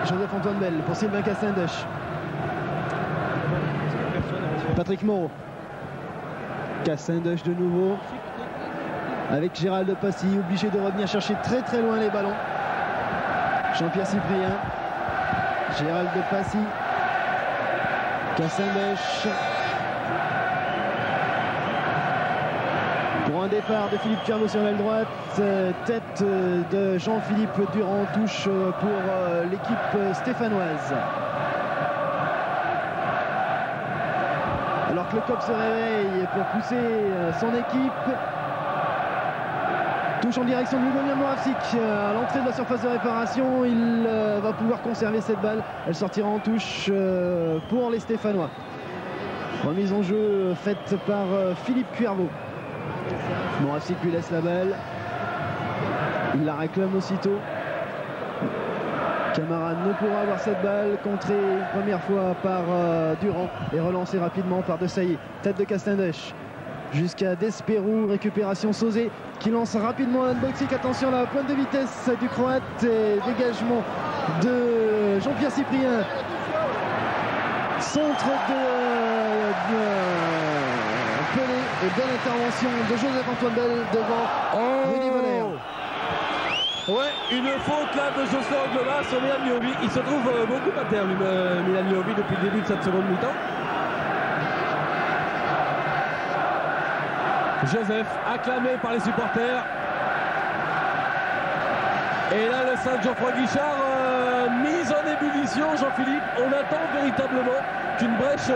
Joseph-Antoine Bell pour Sylvain Castendush. Patrick Moreau. Castendush de nouveau. Avec Gérald Passy, obligé de revenir chercher très très loin les ballons. Jean-Pierre Cyprien. Gérald Passy. Castendush. Pour un départ de Philippe Cuervo sur l'aile droite, tête de Jean-Philippe Durand, touche pour l'équipe stéphanoise. Alors que le COP se réveille pour pousser son équipe, touche en direction de Lubomir Moravcik à l'entrée de la surface de réparation. Il va pouvoir conserver cette balle, elle sortira en touche pour les Stéphanois. Remise en jeu faite par Philippe Cuervo. Moravcik lui laisse la balle, il la réclame aussitôt. Camara ne pourra avoir cette balle, contrée une première fois par Durand et relancée rapidement par Desailly. Tête de Castendush jusqu'à Desperou, récupération Sauzé qui lance rapidement un unboxing. Attention à la pointe de vitesse du Croate et dégagement de Jean-Pierre Cyprien. Centre de Pelé et belle intervention de Joseph-Antoine Bell devant Rudy Voller. Ouais, une faute là de Jocelyn Angloma sur Milan Liovi. Il se trouve beaucoup à terre, Milan Liovi, depuis le début de cette seconde mi-temps. Joseph, acclamé par les supporters. Et là, le stade Geoffroy Guichard, mise en ébullition, Jean-Philippe. On attend véritablement qu'une brèche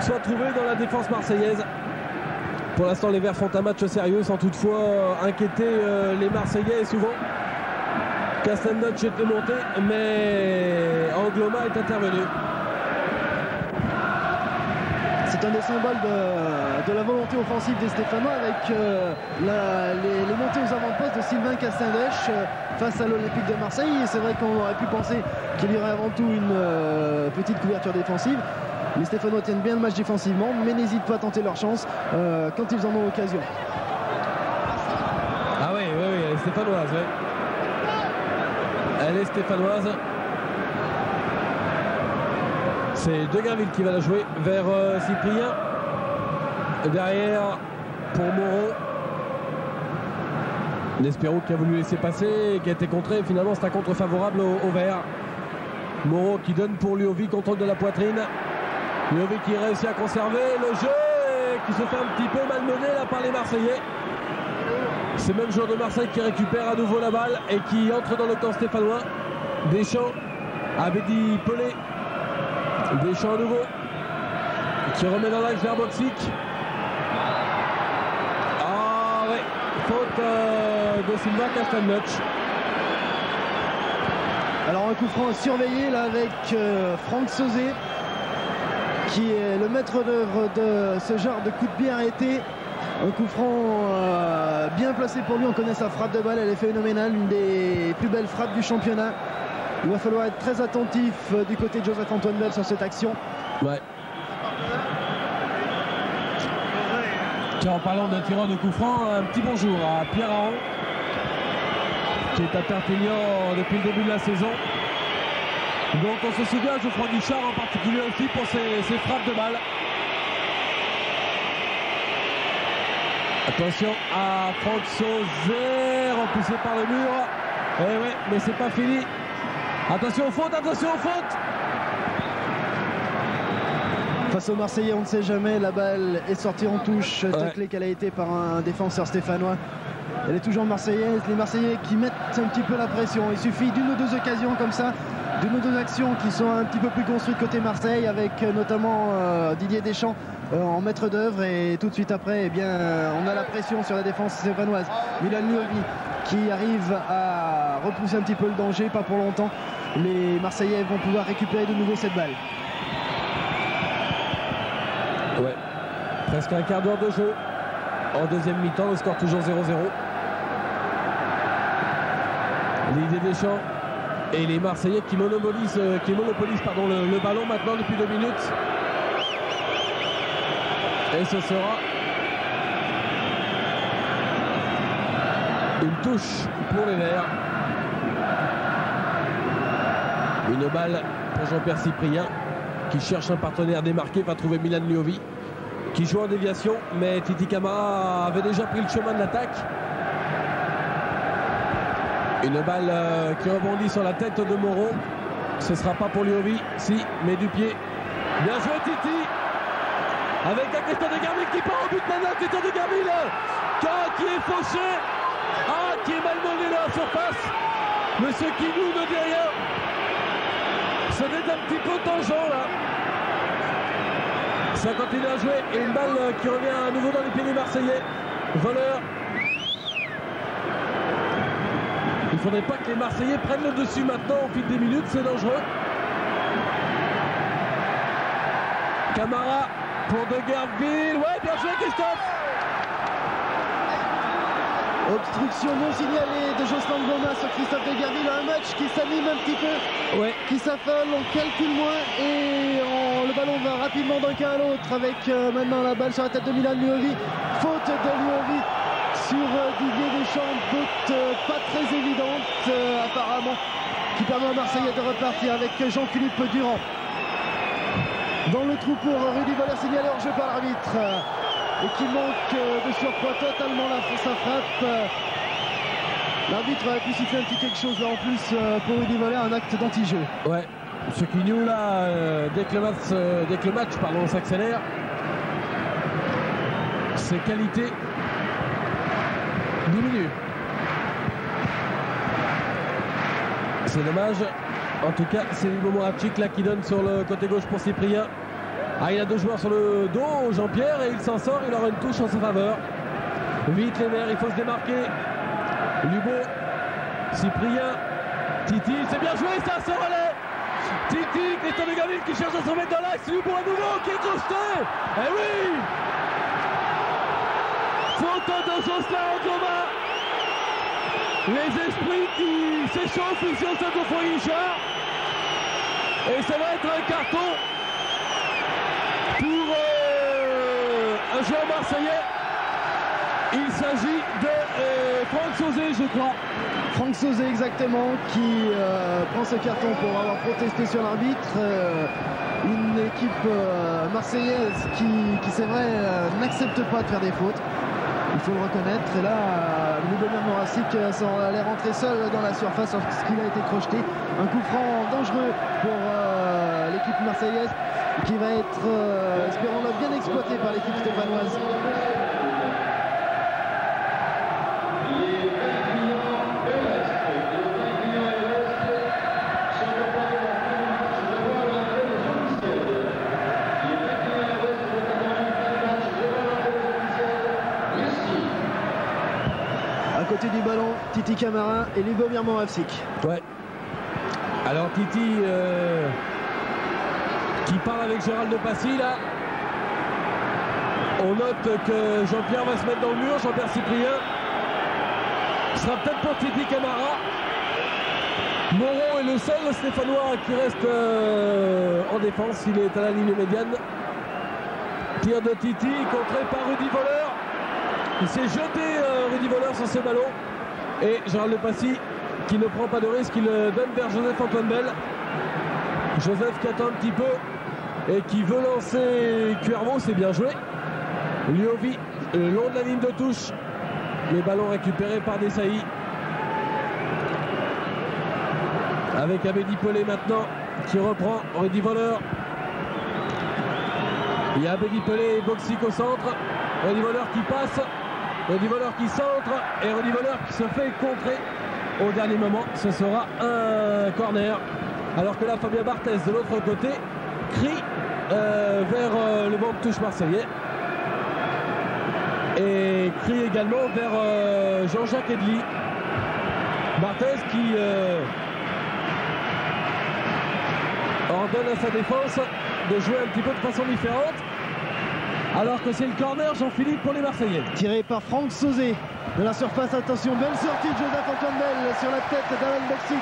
soit trouvée dans la défense marseillaise. Pour l'instant, les Verts font un match sérieux sans toutefois inquiéter les Marseillais souvent. Castendush était monté, mais Angloma est intervenu. C'est un des symboles de la volonté offensive des Stéphanois avec les montées aux avant-postes de Sylvain Castendush face à l'Olympique de Marseille. Et c'est vrai qu'on aurait pu penser qu'il y aurait avant tout une petite couverture défensive. Les Stéphanois tiennent bien le match défensivement, mais n'hésitent pas à tenter leur chance quand ils en ont l'occasion. Ah oui, elle est stéphanoise. Oui. Elle est stéphanoise. C'est De Gainville qui va la jouer vers Cyprien. Derrière pour Moreau. Desperou qui a voulu laisser passer, qui a été contré. Finalement, c'est un contre favorable au Vert. Moreau qui donne pour Liovi, contrôle de la poitrine. Liovi qui réussit à conserver le jeu et qui se fait un petit peu malmené là par les Marseillais. C'est le même joueur de Marseille qui récupère à nouveau la balle et qui entre dans le camp stéphanois. Deschamps, Abedi Pelé. Deschamps à nouveau qui remet dans l'axe vers Boxic. Ah ouais, faute de Sylvain Castendush. Alors un coup franc surveillé là avec Franck Sauzé, qui est le maître d'œuvre de ce genre de coup de pied arrêté. Un coup franc bien placé pour lui. On connaît sa frappe de balle, elle est phénoménale, une des plus belles frappes du championnat. Il va falloir être très attentif du côté de Joseph-Antoine Bell sur cette action. Ouais. Tiens, en parlant d'un tireur de coup franc, un petit bonjour à Pierre Aron, qui est à Perpignan depuis le début de la saison. Donc on se souvient, Geoffroy Guichard en particulier aussi pour ses frappes de balle. Attention à Franck Sauzet, repoussé par le mur. Eh oui, mais c'est pas fini. Attention aux fautes, attention aux fautes. Face aux Marseillais, on ne sait jamais, la balle est sortie en touche, taclée qu'elle a été par un défenseur stéphanois. Elle est toujours marseillaise, les Marseillais qui mettent un petit peu la pression. Il suffit d'une ou deux occasions comme ça, d'une ou deux actions qui sont un petit peu plus construites côté Marseille, avec notamment Didier Deschamps en maître d'œuvre, et tout de suite après, eh bien, on a la pression sur la défense stéphanoise. Milan Nuovi qui arrive à repousser un petit peu le danger, pas pour longtemps. Les Marseillais vont pouvoir récupérer de nouveau cette balle. Ouais, presque un quart d'heure de jeu en deuxième mi-temps, le score toujours 0-0. L'idée Deschamps et les Marseillais qui monopolisent le ballon maintenant depuis 2 minutes. Et ce sera une touche pour les Verts. Une balle pour Jean-Pierre Cyprien qui cherche un partenaire démarqué, va trouver Milan Nuovi qui joue en déviation, mais Titi Camara avait déjà pris le chemin de l'attaque. Une balle qui rebondit sur la tête de Moreau. Ce ne sera pas pour Nuovi, si, mais du pied. Bien joué Titi, avec la Christophe de Garville qui part au but maintenant. Christophe de Garville qui est fauché, qui est malmené dans la surface. Monsieur Kinou ne dit rien. C'était un petit peu tangent là. Ça continue à jouer et une balle qui revient à nouveau dans les pieds des Marseillais. Voleur. Il ne faudrait pas que les Marseillais prennent le dessus maintenant au fil des minutes, c'est dangereux. Camara pour De Gerville. Ouais, bien joué Christophe. Obstruction non signalée de Jocelyn Bloma sur Christophe de Gerville. Un match qui s'anime un petit peu, ouais, qui s'affole, on calcule moins et le ballon va rapidement d'un cas à l'autre avec maintenant la balle sur la tête de Milan Nuovi. Faute de Nuovi sur Didier Deschamps, faute pas très évidente apparemment, qui permet aux Marseillais de repartir avec Jean-Philippe Durand. Dans le trou pour Rudy Voller, signalé hors jeu par l'arbitre. Et qui manque de surcroît totalement sa frappe. L'arbitre a pu siffler un petit quelque chose là en plus pour Rudy Voller, un acte d'anti-jeu. Ouais, ce qui nous là, dès que le match s'accélère, ses qualités diminuent. C'est dommage. En tout cas, c'est Libo Moravcik là qui donne sur le côté gauche pour Cyprien. Il a 2 joueurs sur le dos, Jean-Pierre, et il s'en sort, il aura une touche en sa faveur. Vite les Verts, il faut se démarquer. Lubo, Cyprien, Titi, c'est bien joué ça, ce relais. Titi, Christophe de Gerville qui cherche à se remettre dans l'axe, Lubo à nouveau qui est crocheté. Eh oui. Faute de Jocelyn Bloma. Les esprits qui s'échauffent ici au stade Geoffroy Guichard. Et ça va être un carton pour un joueur marseillais. Il s'agit de Franck Sauzet, je crois. Franck Sauzet exactement, qui prend ce carton pour avoir protesté sur l'arbitre. Une équipe marseillaise qui c'est vrai, n'accepte pas de faire des fautes. Il faut le reconnaître. Et là, Lubomir Moravcik allait rentrer seul dans la surface lorsqu'il a été crocheté. Un coup franc dangereux pour l'équipe marseillaise, qui va être, espérons-le, bien exploité par l'équipe stéphanoise. À côté du ballon, Titi Camara et Lubomir Moravcik. Ouais. Alors Titi qui parle avec Gérald de Passy là. On note que Jean-Pierre va se mettre dans le mur, Jean-Pierre Cyprien. Ce sera peut-être pour Titi Camara. Moreau est le seul Stéphanois qui reste en défense. Il est à la ligne médiane. Tir de Titi, contré par Rudy Voleur. Il s'est jeté Rudy Voleur sur ce ballon. Et Gérald de Passy qui ne prend pas de risque, il le donne vers Joseph-Antoine Bell. Joseph qui attend un petit peu et qui veut lancer Cuervo, c'est bien joué. Liovi, le long de la ligne de touche. Les ballons récupérés par Desailly. Avec Abedi Pelé maintenant qui reprend Rudy Voleur. Il y a Abedi Pelé et Boxic au centre. Rudy Voleur qui passe. Rudy Voleur qui centre. Et Rudy Voleur qui se fait contrer au dernier moment. Ce sera un corner. Alors que là, Fabien Barthez de l'autre côté crie vers le banc de touche marseillais. Et crie également vers Jean-Jacques Edli. Barthez qui ordonne à sa défense de jouer un petit peu de façon différente. Alors que c'est le corner, Jean-Philippe, pour les Marseillais. Tiré par Franck Sauzé de la surface. Attention, belle sortie de Joseph-Antoine Bell sur la tête d'Alan Boxic.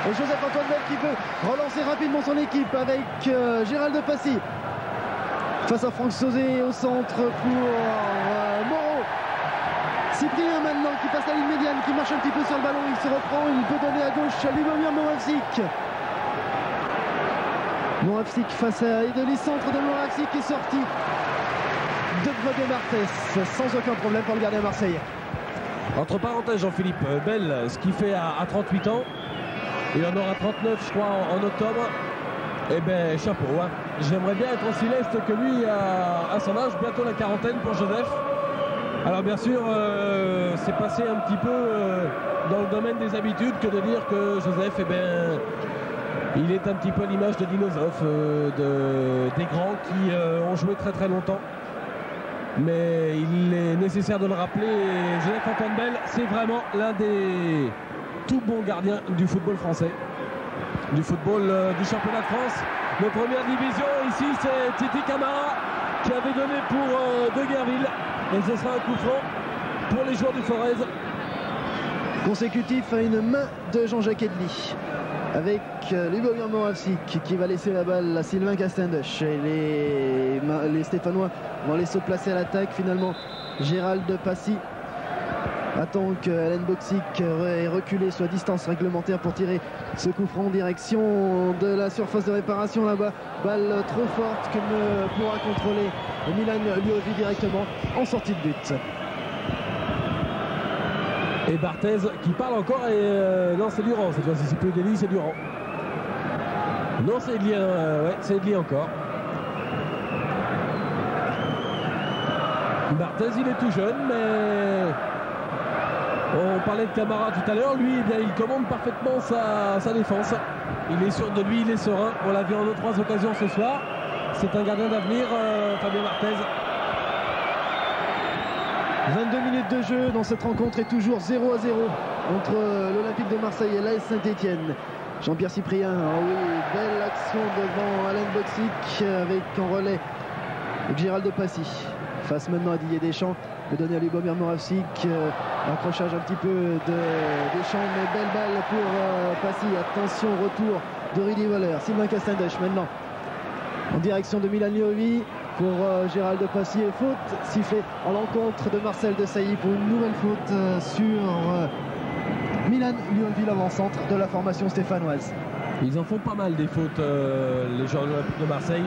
Et Joseph-Antoine Bell qui peut relancer rapidement son équipe avec Gérald de Passy. Face à Franck Sauzé au centre pour Moreau. Cyprien maintenant qui passe la ligne médiane, qui marche un petit peu sur le ballon. Il se reprend, il peut donner à gauche à Lubomir Moravcik. Moravcik face à Edeli, centre de Moravcik qui est sorti de Fabien Barthez sans aucun problème pour le gardien marseillais. Entre parenthèses, Jean-Philippe, Bell, ce qu'il fait à 38 ans, il en aura 39 je crois en octobre. Eh ben chapeau, hein. J'aimerais bien être aussi leste que lui à son âge, bientôt la quarantaine pour Joseph. Alors bien sûr, c'est passé un petit peu dans le domaine des habitudes que de dire que Joseph, eh ben, il est un petit peu l'image de Dino Zoff, des grands qui ont joué très très longtemps. Mais il est nécessaire de le rappeler, Joseph-Antoine Bell, c'est vraiment l'un des tout bons gardiens du football français. Du football du championnat de France de première division. Ici c'est Titi Camara qui avait donné pour De Guerville et ce sera un coup franc pour les joueurs du Forez. Consécutif à une main de Jean-Jacques Edli avec Lubomir Moravcik qui va laisser la balle à Sylvain Castendush. Et les Stéphanois vont aller se placer à l'attaque. Finalement Gérald de Passy attend que Alain Boxic ait reculé sur distance réglementaire pour tirer ce coup franc en direction de la surface de réparation là-bas. Balle trop forte que ne pourra contrôler Milan Liovi directement en sortie de but. Et Barthez qui parle encore et non, c'est Durand cette fois-ci, c'est plus Edli, c'est Durand. Non, c'est Edli, ouais, c'est Edli encore. Barthez, il est tout jeune, mais on parlait de Camara tout à l'heure. Lui, eh bien, il commande parfaitement sa défense. Il est sûr de lui, il est serein. On l'a vu en 2-3 occasions ce soir. C'est un gardien d'avenir, Fabien Barthez. 22 minutes de jeu dans cette rencontre et toujours 0-0 entre l'Olympique de Marseille et l'AS Saint-Etienne. Jean-Pierre Cyprien, oh oui, belle action devant Alain Boxic avec en relais Gérald de Passy. Face maintenant à Didier Deschamps, de donner à Lubomir Moravcik, accrochage un petit peu de Deschamps, mais belle balle pour Passy. Attention, retour de Rudy Voleur. Sylvain Castendush maintenant en direction de Milan Liovi pour Gérald de Passy et faute sifflée en l'encontre de Marcel Desailly pour une nouvelle faute sur Milan Liovi, l'avant-centre de la formation stéphanoise. Ils en font pas mal des fautes, les joueurs de l'Olympique de Marseille.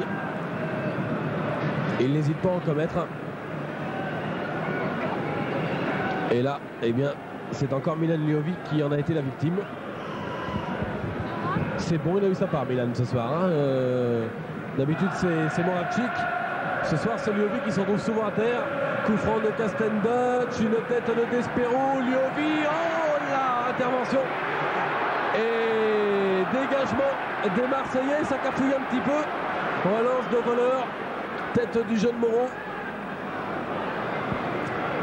Ils n'hésitent pas à en commettre. Et là, eh bien, c'est encore Milan Liovi qui en a été la victime. C'est bon, il a eu sa part, Milan, ce soir. Hein. D'habitude, c'est Moravcik. Ce soir, c'est Liovi qui s'en trouve souvent à terre. Coup franc de Castendush, une tête de Despero, Liovi, oh là, intervention. Et dégagement des Marseillais, ça cafouille un petit peu. Relance de Voleur, tête du jeune Moreau.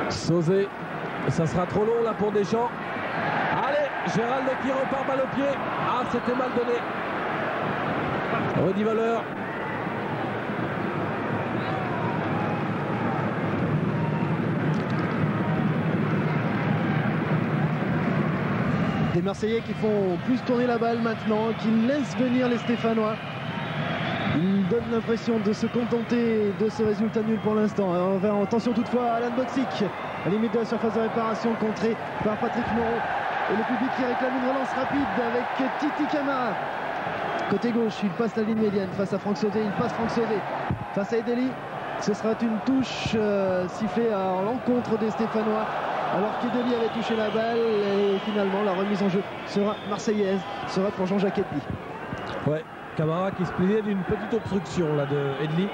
Sauzé, ça sera trop long là pour Deschamps. Allez, Gérald qui repart balle au pied. Ah, c'était mal donné. Rudy Voleur. Des Marseillais qui font plus tourner la balle maintenant, qui laissent venir les Stéphanois. Ils donnent l'impression de se contenter de ce résultat nul pour l'instant. Attention toutefois à Alan Boxic, à la limite de la surface de réparation, contré par Patrick Moreau. Et le public qui réclame une relance rapide avec Titi Camara. Côté gauche, il passe la ligne médiane face à Franck Sauzé, il passe Franck Sauzé face à Edeli. Ce sera une touche sifflée à l'encontre des Stéphanois, alors qu'Edeli avait touché la balle. Et finalement, la remise en jeu sera marseillaise, sera pour Jean-Jacques Edeli. Ouais, Camara qui se plaignait d'une petite obstruction là de Edeli.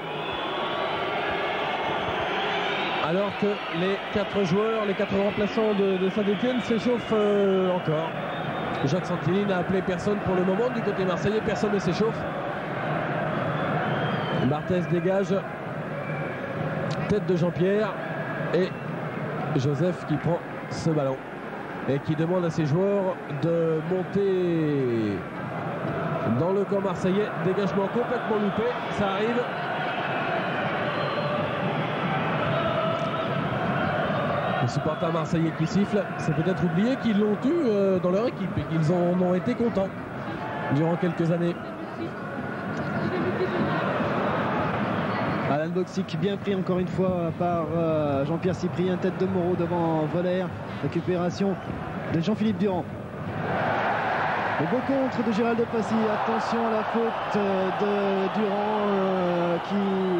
Alors que les 4 joueurs, les 4 remplaçants de Saint-Etienne s'échauffent encore. Jacques Santini n'a appelé personne pour le moment. Du côté marseillais, personne ne s'échauffe. Barthez dégage. Tête de Jean-Pierre. Et Joseph qui prend ce ballon. Et qui demande à ses joueurs de monter dans le camp marseillais. Dégagement complètement loupé. Ça arrive. Les supporters marseillais qui sifflent, c'est peut-être oublié qu'ils l'ont eu dans leur équipe et qu'ils en ont été contents durant quelques années. Alan Boxic bien pris encore une fois par Jean-Pierre Cyprien, tête de Moreau devant Voller. Récupération de Jean-Philippe Durand. Le beau contre de Gérald de Passy. Attention à la faute de Durand qui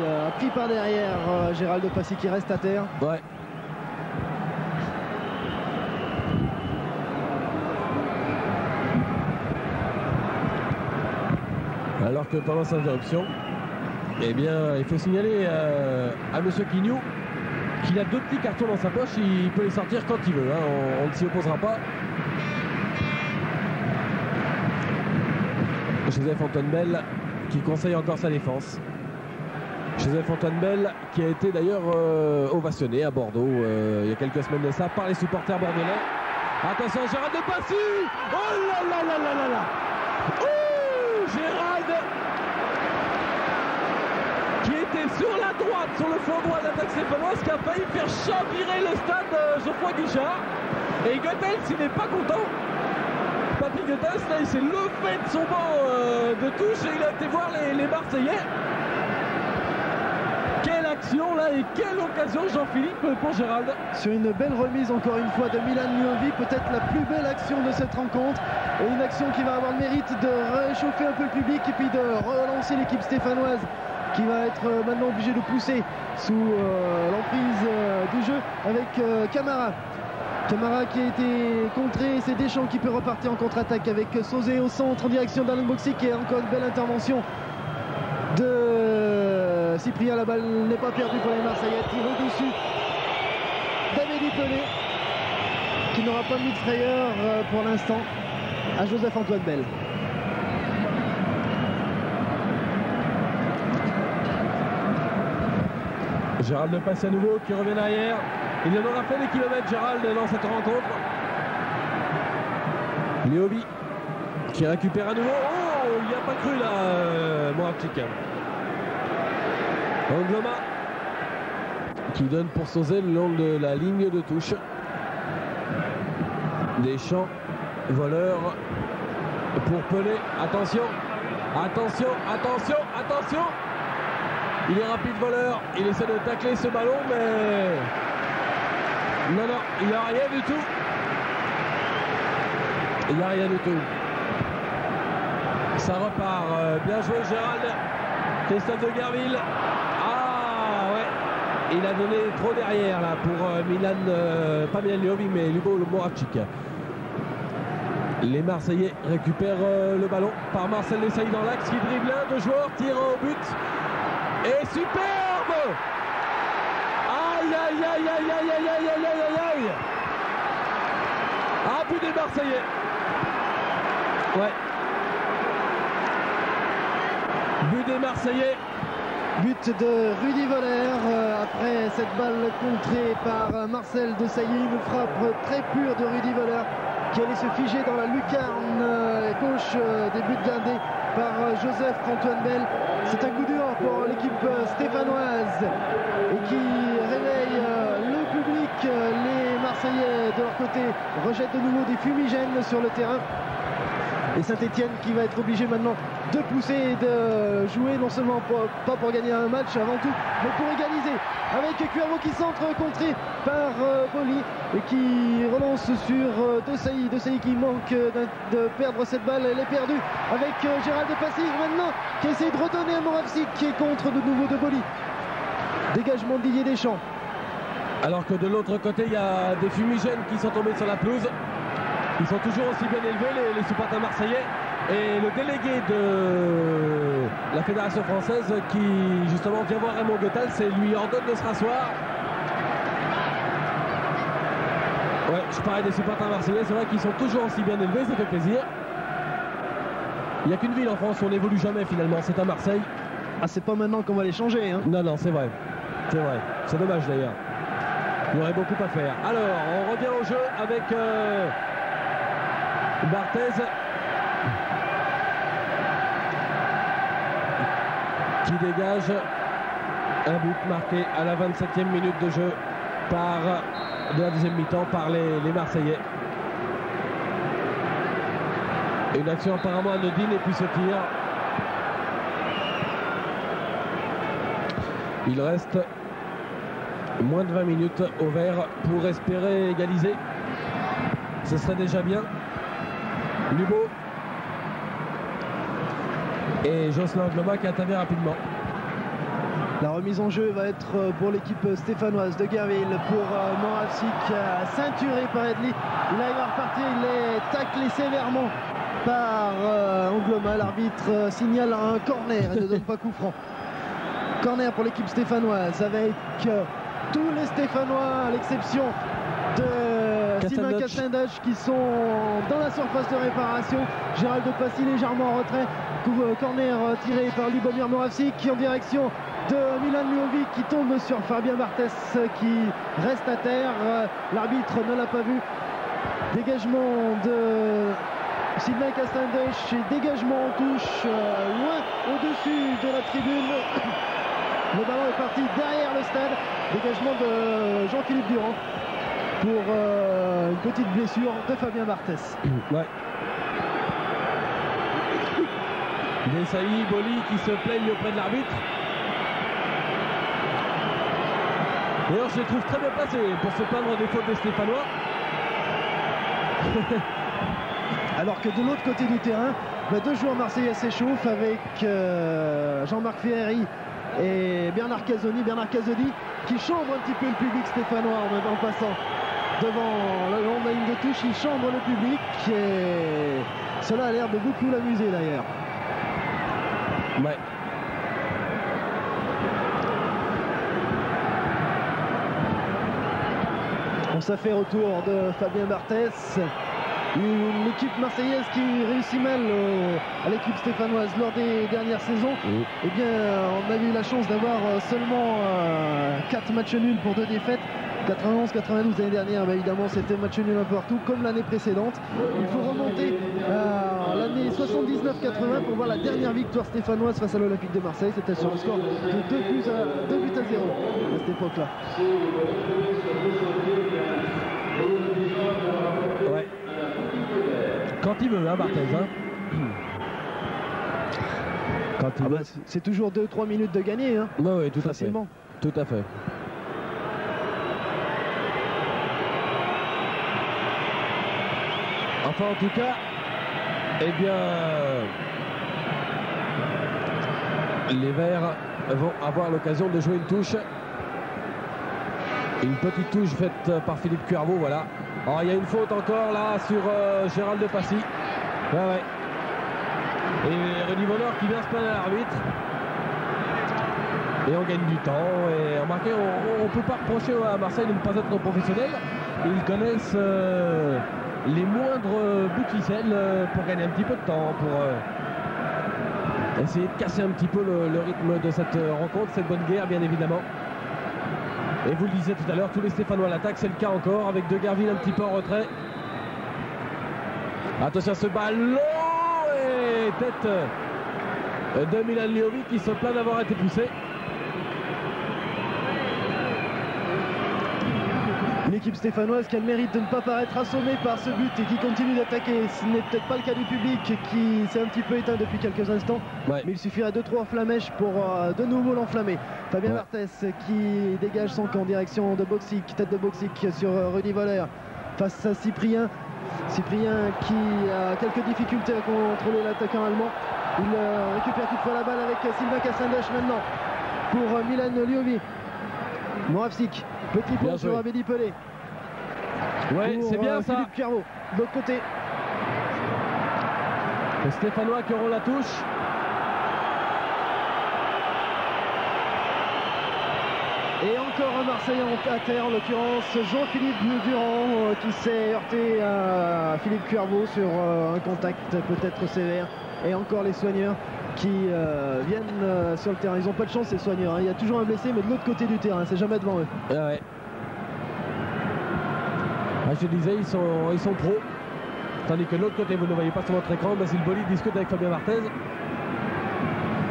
a pris par derrière Gérald de Passy qui reste à terre. Ouais. Alors que pendant sa interruption, eh bien, il faut signaler à monsieur Quignou qu'il a 2 petits cartons dans sa poche. Il peut les sortir quand il veut, hein. On ne s'y opposera pas. Joseph-Antoine Bell qui conseille encore sa défense. Joseph-Antoine Bell qui a été d'ailleurs ovationné à Bordeaux il y a quelques semaines de ça par les supporters bordelais. Attention, Gérald de Passy. Oh là là là là là là. Gérald qui était sur la droite, sur le flanc droit de l'attaque stéphanoise, qui a failli faire chavirer le stade Geoffroy Guichard. Et Goethals, il n'est pas content. Papy Goethals, là, il s'est levé de son banc de touche et il a été voir les Marseillais. Quelle action là et quelle occasion, Jean-Philippe, pour Gérald. Sur une belle remise encore une fois de Milan Liovi, peut-être la plus belle action de cette rencontre. Et une action qui va avoir le mérite de réchauffer un peu le public et puis de relancer l'équipe stéphanoise qui va être maintenant obligée de pousser sous l'emprise du jeu avec Camara. Camara qui a été contré, c'est Deschamps qui peut repartir en contre-attaque avec Sauzé au centre en direction d'Alan Boxic et encore une belle intervention de Cyprien. La balle n'est pas perdue pour les Marseillais. Tire au-dessus d'Amélie Pelé qui n'aura pas mis de frayeur pour l'instant à Joseph-Antoine Bell. Gérald de Passy à nouveau qui revient derrière. Il en aura fait des kilomètres, Gérald, dans cette rencontre. Léobi qui récupère à nouveau. Oh, il n'y a pas cru là, Moravchik. Angloma qui donne pour Sauzé le long de la ligne de touche. Deschamps, voleur pour Pelé. Attention, attention, attention, attention. Il est rapide, voleur. Il essaie de tacler ce ballon, mais non, non, il n'y a rien du tout. Il n'y a rien du tout. Ça repart. Bien joué, Gérald. Christophe de Gerville. Ah, ouais. Il a donné trop derrière, là, pour Milan, pas Milan Liovi, mais Lubo Moravchik. Les Marseillais récupèrent le ballon par Marcel Desailly dans l'axe qui dribble un, 2 joueurs, tire au but. Et superbe! Aïe, aïe, aïe, aïe, aïe, aïe, aïe, aïe, aïe, aïe. Ah, but des Marseillais. Ouais. But des Marseillais. But de Rudy Voller après cette balle contrée par Marcel Desailly. Une frappe très pure de Rudy Voller qui allait se figer dans la lucarne gauche des buts gardés par Joseph-Antoine Bell. C'est un coup dur pour l'équipe stéphanoise et qui réveille le public, les Marseillais. Marseillais de leur côté rejettent de nouveau des fumigènes sur le terrain. Et Saint-Etienne qui va être obligé maintenant de pousser et de jouer, non seulement pas pour gagner un match avant tout, mais pour égaliser. Avec Cuervo qui centre, contré par Boli et qui relance sur De Sailly qui manque de perdre cette balle. Elle est perdue avec Gérald de Passy maintenant qui essaie de redonner à Moravsik qui est contre de nouveau de Boli. Dégagement de Didier Deschamps. Alors que de l'autre côté, il y a des fumigènes qui sont tombés sur la pelouse. Ils sont toujours aussi bien élevés, les supporters marseillais. Et le délégué de la Fédération française qui justement vient voir Raymond Goethals et lui ordonne de se rasseoir. Ouais, je parlais des supporters marseillais, c'est vrai qu'ils sont toujours aussi bien élevés, ça fait plaisir. Il n'y a qu'une ville en France où on n'évolue jamais finalement, c'est à Marseille. Ah, c'est pas maintenant qu'on va les changer, hein. Non, non, c'est vrai. C'est vrai. C'est dommage d'ailleurs. Il y aurait beaucoup à faire. Alors, on revient au jeu avec Barthez qui dégage un but marqué à la 27e minute de jeu de la deuxième mi-temps par les Marseillais. Une action apparemment anodine et puis ce tir. Il reste moins de 20 minutes au vert pour espérer égaliser. Ce serait déjà bien. Lubo et Jocelyn Gloma qui intervient rapidement. La remise en jeu va être pour l'équipe stéphanoise de Guerville pour Moravsik, ceinturé par Edli. Il arrive à repartir, il est taclé sévèrement par Angloma. L'arbitre signale un corner et ne donne pas coup franc. Corner pour l'équipe stéphanoise avec tous les Stéphanois à l'exception de Sylvain Castendache qui sont dans la surface de réparation. Gérald de Passy légèrement en retrait. Corner tiré par Lubomir Moravsik qui en direction de Milan Ljovic qui tombe sur Fabien Barthez qui reste à terre. L'arbitre ne l'a pas vu. Dégagement de Sylvain Castendache et dégagement en touche loin au-dessus de la tribune. Le ballon est parti derrière le stade. Dégagement de Jean-Philippe Durand pour une petite blessure de Fabien Barthez. Ouais. Desailly, Boli qui se plaignent auprès de l'arbitre. D'ailleurs, je les trouve très bien placés pour se plaindre des fautes des Stéphanois. Alors que de l'autre côté du terrain, deux joueurs marseillais s'échauffent avec Jean-Marc Ferreri et Bernard Casoni. Bernard Casoni qui chambre un petit peu le public stéphanois en passant devant le long de la ligne de touche. Il chambre le public et cela a l'air de beaucoup l'amuser d'ailleurs. Ouais. On s'affaire autour de Fabien Barthez. Une équipe marseillaise qui réussit mal à l'équipe stéphanoise lors des dernières saisons. Oui. Eh bien, on a eu la chance d'avoir seulement 4 matchs nuls pour 2 défaites. 91-92 l'année dernière, évidemment, c'était match nul un peu partout, comme l'année précédente. Il faut remonter à l'année 79-80 pour voir la dernière victoire stéphanoise face à l'Olympique de Marseille. C'était sur le score de 2 buts à 0 à cette époque-là. Ouais. Quand il veut, hein, Barthez. Hein. Quand il veut. C'est toujours 2-3 minutes de gagner. Hein. Oui, tout facilement. À fait. Tout à fait. Enfin, en tout cas, eh bien, les Verts vont avoir l'occasion de jouer une touche. Une petite touche faite par Philippe Cuervo, voilà. Alors, il y a une faute encore là sur Gérald de Passy. Ouais. Et Rémi Bonheur qui vient se plaindre à l'arbitre. Et on gagne du temps. Et remarquez, on ne peut pas reprocher à Marseille de ne pas être professionnel. Ils connaissent les moindres bouts de ficelle pour gagner un petit peu de temps, pour essayer de casser un petit peu le rythme de cette rencontre, cette bonne guerre bien évidemment. Et vous le disiez tout à l'heure, tous les Stéphanois à l'attaque, c'est le cas encore avec De Guerville un petit peu en retrait. Attention à ce ballon et tête de Milan Ljovic qui se plaint d'avoir été poussé. l'équipe stéphanoise qui a le mérite de ne pas paraître assommée par ce but et qui continue d'attaquer. Ce n'est peut-être pas le cas du public qui s'est un petit peu éteint depuis quelques instants, mais il suffirait de 3 flamèches pour de nouveau l'enflammer. Fabien Barthès qui dégage son camp en direction de Boxic, tête de Boxic sur Rudy Voller face à Cyprien. Cyprien qui a quelques difficultés à contrôler l'attaquant allemand. Il récupère toutefois la balle avec Sylvain Cassindoche maintenant pour Milan Liovi. Moravsik, petit point sur Abedi Pelé. Ouais, c'est bien ça. Philippe Cuervo, de l'autre côté. Les Stéphanois qui auront la touche. Et encore un Marseillais à terre, en l'occurrence Jean-Philippe Durand qui s'est heurté à Philippe Cuervo sur un contact peut-être sévère. Et encore les soigneurs qui viennent sur le terrain. Ils n'ont pas de chance ces soigneurs, hein. Il y a toujours un blessé mais de l'autre côté du terrain, c'est jamais devant eux. Ouais. Je disais, ils sont pros. Tandis que de l'autre côté, vous ne le voyez pas sur votre écran, Basile Boli discute avec Fabien Barthez.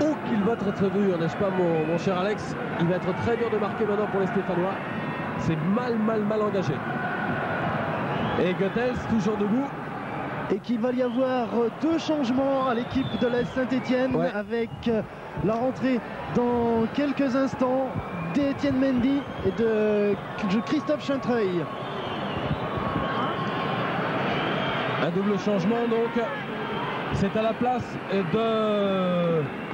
Oh, qu'il va être très dur, n'est-ce pas mon cher Alex? Il va être très dur de marquer maintenant pour les Stéphanois. C'est mal engagé. Et Goethals toujours debout. Et qu'il va y avoir 2 changements à l'équipe de l'AS Saint-Etienne avec la rentrée dans quelques instants d'Etienne Mendy et de Christophe Chantreuil. Un double changement donc. C'est à la place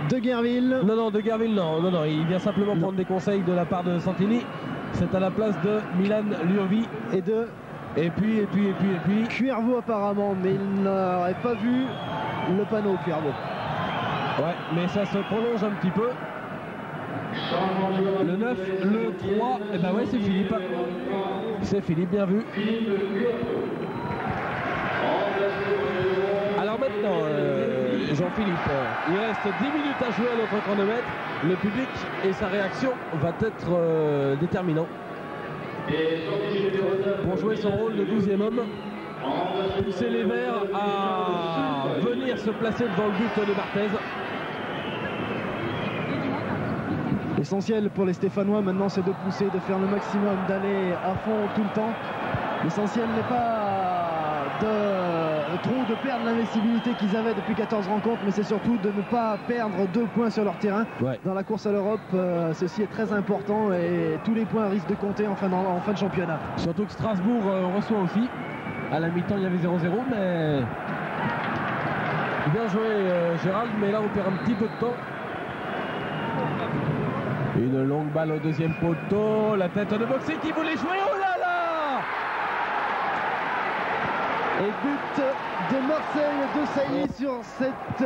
de Guerville. Non, de Guerville, non. Il vient simplement prendre des conseils de la part de Santini. C'est à la place de Milan Liovi et puis Cuervo apparemment, mais il n'aurait pas vu le panneau Cuervo. Ouais, mais ça se prolonge un petit peu. Le 9, le 3, et ben ouais, c'est Philippe. C'est Philippe, bien vu. Alors maintenant, Jean-Philippe, il reste 10 minutes à jouer à notre chronomètre. Le public et sa réaction va être déterminant pour jouer son rôle de 12e homme, pousser les Verts à venir se placer devant le but de Barthez. L'essentiel pour les Stéphanois maintenant, c'est de pousser, de faire le maximum, d'aller à fond tout le temps. L'essentiel n'est pas de perdre l'investibilité qu'ils avaient depuis 14 rencontres, mais c'est surtout de ne pas perdre 2 points sur leur terrain. Dans la course à l'Europe, ceci est très important et tous les points risquent de compter en fin de championnat. Surtout que Strasbourg reçoit aussi. À la mi-temps, il y avait 0-0, mais bien joué Gérald, mais là on perd un petit peu de temps. Une longue balle au deuxième poteau, la tête de Boxy qui voulait jouer, oh là là! Et but de Marseille de Sailly sur cette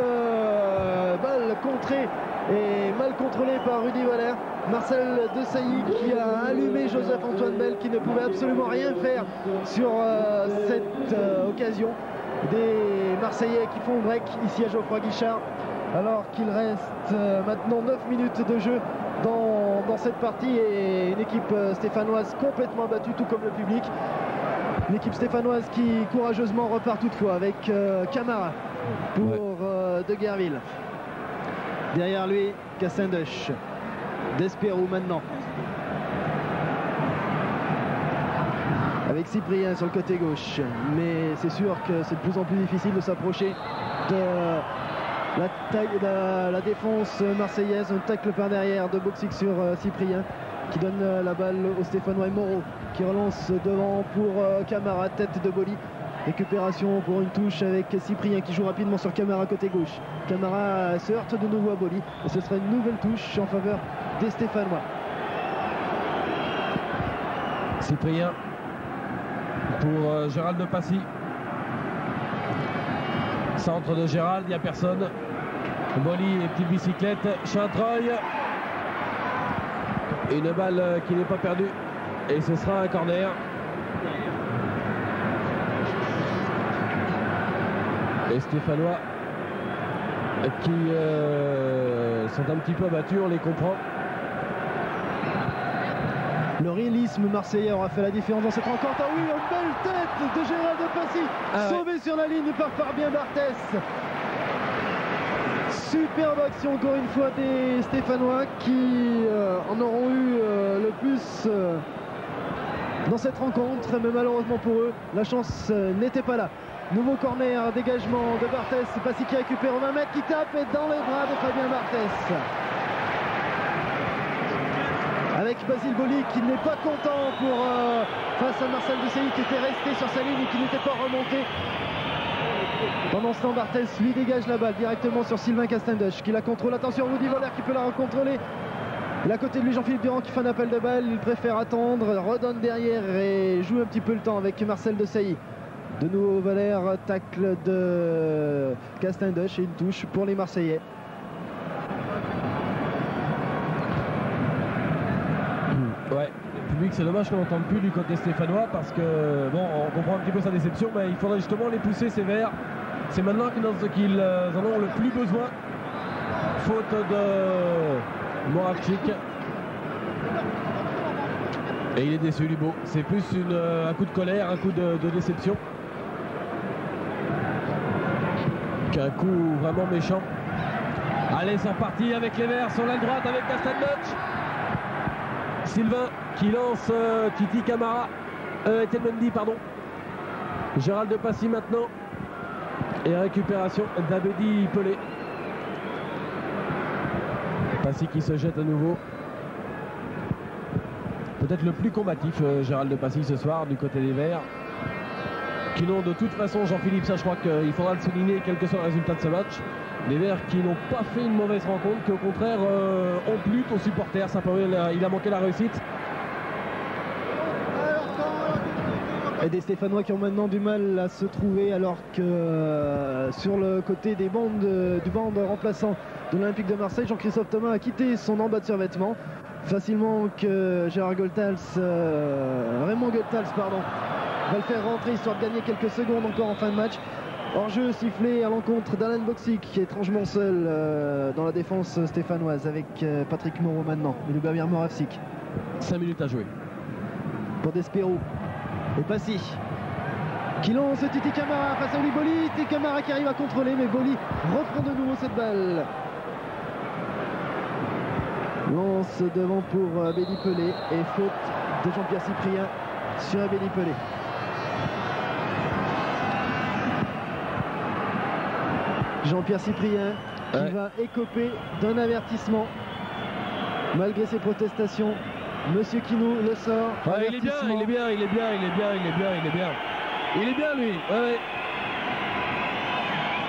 balle contrée et mal contrôlée par Rudy Voller. Marcel de Sailly qui a allumé Joseph-Antoine Bell qui ne pouvait absolument rien faire sur cette occasion. Des Marseillais qui font break ici à Geoffroy Guichard alors qu'il reste maintenant 9 minutes de jeu dans cette partie et une équipe stéphanoise complètement battue tout comme le public. Une équipe stéphanoise qui courageusement repart toutefois avec Camara pour De Guerville. Derrière lui, Cassindoche. Desperou maintenant. Avec Cyprien sur le côté gauche. Mais c'est sûr que c'est de plus en plus difficile de s'approcher de la défense marseillaise. Un tacle par derrière de Boxic sur Cyprien qui donne la balle au Stéphanois et Moreau qui relance devant pour Camara, tête de Boli. Récupération pour une touche avec Cyprien qui joue rapidement sur Camara côté gauche. Camara se heurte de nouveau à Boli et ce sera une nouvelle touche en faveur des Stéphanois. Cyprien pour Gérald de Passy. Centre de Gérald, il n'y a personne. Boli et petite bicyclette. Chantreuil. Une balle qui n'est pas perdue. Et ce sera un corner. Les Stéphanois qui sont un petit peu abattus, on les comprend. Le réalisme marseillais aura fait la différence dans cette rencontre. Ah oui, une belle tête de Gérald de Passy, sauvé sur la ligne par Fabien Barthès. Superbe action encore une fois des Stéphanois qui en auront eu le plus dans cette rencontre, mais malheureusement pour eux, la chance n'était pas là. Nouveau corner, dégagement de Barthès, Passy qui récupère au 20 mètres, qui tape et dans les bras de Fabien Barthès. Avec Basile Boli qui n'est pas content face à Marcel Desailly qui était resté sur sa ligne et qui n'était pas remonté. Pendant ce temps, Barthès lui dégage la balle directement sur Sylvain Castendush qui la contrôle. Attention, Rudy Voller qui peut la recontrôler. Et à côté de lui, Jean-Philippe Durand qui fait un appel de balle. Il préfère attendre, redonne derrière et joue un petit peu le temps avec Marcel Desailly. De nouveau Valère, tacle de Castendush et une touche pour les Marseillais. Ouais, le public, c'est dommage qu'on n'entende plus du côté stéphanois parce que, bon, on comprend un petit peu sa déception, mais il faudrait justement les pousser sévères. C'est maintenant qu'ils en ont le plus besoin. Faute de Moravchik. Et il est déçu, Lubo. C'est plus un coup de colère, un coup de déception qu'un coup vraiment méchant. Allez, c'est reparti avec les Verts sur l'aile droite avec Castendush. Sylvain qui lance Titi Camara, Etienne Mendy, pardon. Gérald de Passy maintenant. Et récupération d'Abedi Pelé. Passy qui se jette à nouveau. Peut-être le plus combatif, Gérald de Passy ce soir du côté des Verts. Qui n'ont de toute façon, Jean-Philippe, ça je crois qu'il faudra le souligner, quel que soit le résultat de ce match. Les Verts qui n'ont pas fait une mauvaise rencontre, qui au contraire ont plu aux supporters. Il a manqué la réussite. Et des Stéphanois qui ont maintenant du mal à se trouver alors que sur le côté des bandes, du banc de remplaçant de l'Olympique de Marseille, Jean-Christophe Thomas a quitté son en bas de survêtement facilement que Raymond Goethals va le faire rentrer histoire de gagner quelques secondes encore en fin de match. Hors-jeu sifflé à l'encontre d'Alan Boxic qui est étrangement seul dans la défense stéphanoise avec Patrick Moreau maintenant et Lubomir Moravcik. 5 minutes à jouer. Pour Despero. Et Passy qui lance Titi Camara face à Oli Boli. Titi Camara qui arrive à contrôler, mais Boli reprend de nouveau cette balle. Lance devant pour Abedi Pelé et faute de Jean-Pierre Cyprien sur Abedi Pelé. Jean-Pierre Cyprien qui va écoper d'un avertissement malgré ses protestations. Monsieur Kinou le sort. Ouais, il est bien lui. Ouais.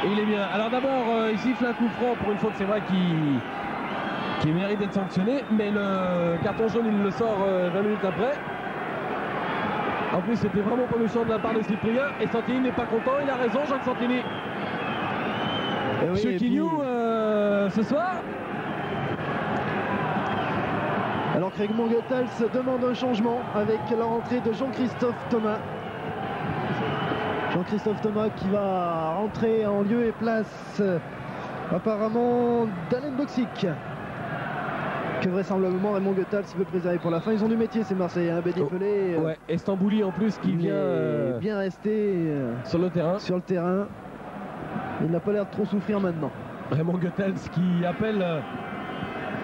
Il est bien. Alors d'abord, il siffle un coup franc pour une faute, c'est vrai qui mérite d'être sanctionné, mais le carton jaune il le sort 20 minutes après. En plus c'était vraiment pas méchant de la part de Cyprien et Santini n'est pas content, il a raison Jacques Santini. Monsieur Quignou ce soir. Alors que Raymond Goethals demande un changement avec la rentrée de Jean-Christophe Thomas. Jean-Christophe Thomas qui va rentrer en lieu et place apparemment d'Alain Boxic. Que vraisemblablement Raymond Goethals veut préserver pour la fin. Ils ont du métier ces Marseillais, hein, Abedi Pelé. Ouais, Estambouli en plus qui vient bien rester sur le terrain. Il n'a pas l'air de trop souffrir maintenant. Raymond Goethals qui appelle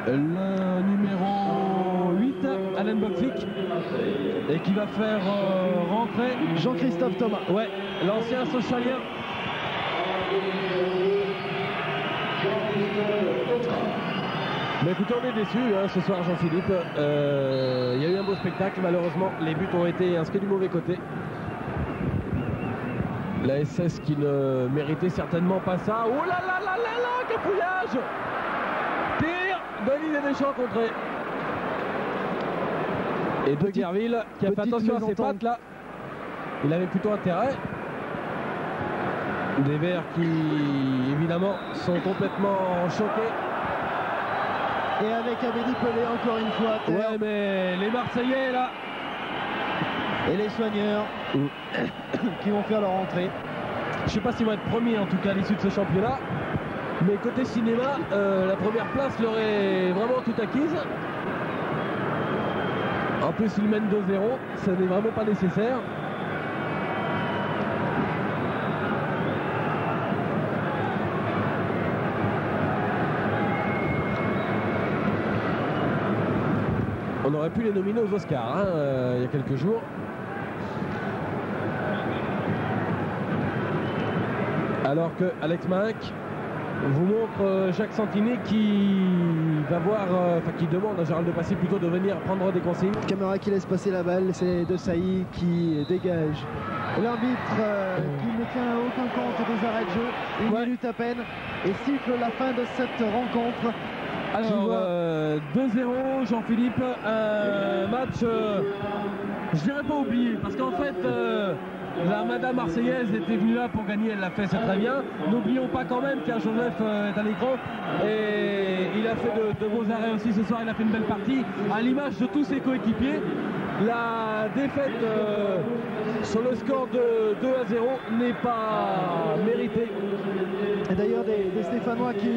le numéro 8, Alain Boxic, et qui va faire rentrer Jean-Christophe Thomas. Ouais, l'ancien Socialien. Mais écoutez, on est déçus ce soir, Jean-Philippe. Il y a eu un beau spectacle, malheureusement les buts ont été inscrits du mauvais côté. La SS qui ne méritait certainement pas ça. Oh là là là là là, capouillage! Tir de Didier Deschamps contré. Et de Guerville qui a fait attention à ses pattes là. Il avait plutôt intérêt. Des Verts qui évidemment sont complètement choqués. Et avec Abedi Pelé encore une fois. Ouais, mais les Marseillais là. Et les soigneurs qui vont faire leur entrée. Je ne sais pas s'ils vont être premiers en tout cas à l'issue de ce championnat. Mais côté cinéma, la première place leur est vraiment tout acquise. En plus, ils mènent 2-0. Ça n'est vraiment pas nécessaire. On aurait pu les nominer aux Oscars hein, il y a quelques jours. Alors que Alex Mack vous montre Jacques Santini qui va voir, qui demande à Gérald Depassy plutôt de venir prendre des consignes. Camara qui laisse passer la balle, c'est Desailly qui dégage. L'arbitre qui ne tient aucun compte des arrêts de jeu, une minute à peine, et siffle la fin de cette rencontre. Alors 2-0 Jean-Philippe, un match, je dirais pas oublié, parce qu'en fait la Madame Marseillaise était venue là pour gagner, elle l'a fait, c'est très bien. N'oublions pas quand même qu'il y a Joseph est à l'écran et il a fait de beaux arrêts aussi ce soir, il a fait une belle partie, à l'image de tous ses coéquipiers. La défaite sur le score de 2-0 n'est pas méritée. Et d'ailleurs des Stéphanois qui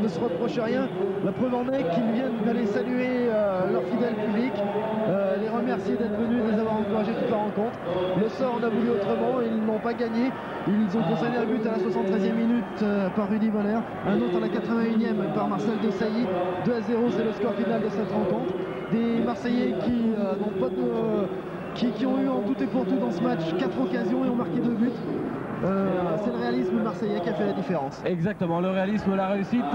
ne se reprochent rien, la preuve en est qu'ils viennent d'aller saluer leur fidèle public, les remercier d'être venus, de les avoir encouragés toute la rencontre. Le sort en a voulu autrement, ils n'ont pas gagné, ils ont concédé un but à la 73e minute par Rudy Voller, un autre à la 81e par Marcel Desailly. 2-0, c'est le score final de cette rencontre. Des Marseillais qui n'ont pas de... qui ont eu en tout et pour tout dans ce match 4 occasions et ont marqué 2 buts. C'est le réalisme marseillais qui a fait la différence. Exactement, le réalisme, la réussite.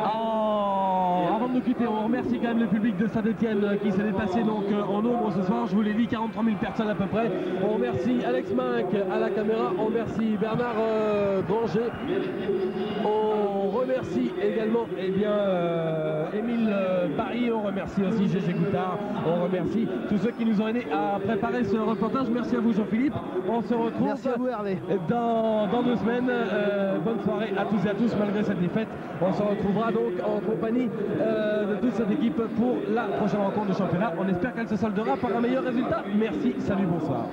Avant de nous quitter, on remercie quand même le public de Saint-Etienne qui s'est déplacé donc en nombre ce soir. Je vous l'ai dit, 43 000 personnes à peu près. On remercie Alex Mack à la caméra. On remercie Bernard Granger. On remercie également Émile Paris. On remercie aussi Gégé Goutard. On remercie tous ceux qui nous ont aidés à préparer ce reportage. Merci à vous Jean-Philippe. On se retrouve. Merci à vous Hervé. Dans 2 semaines. Bonne soirée à tous et à tous malgré cette défaite. On se retrouvera donc en compagnie de toute cette équipe pour la prochaine rencontre de championnat. On espère qu'elle se soldera par un meilleur résultat. Merci, salut, bonsoir.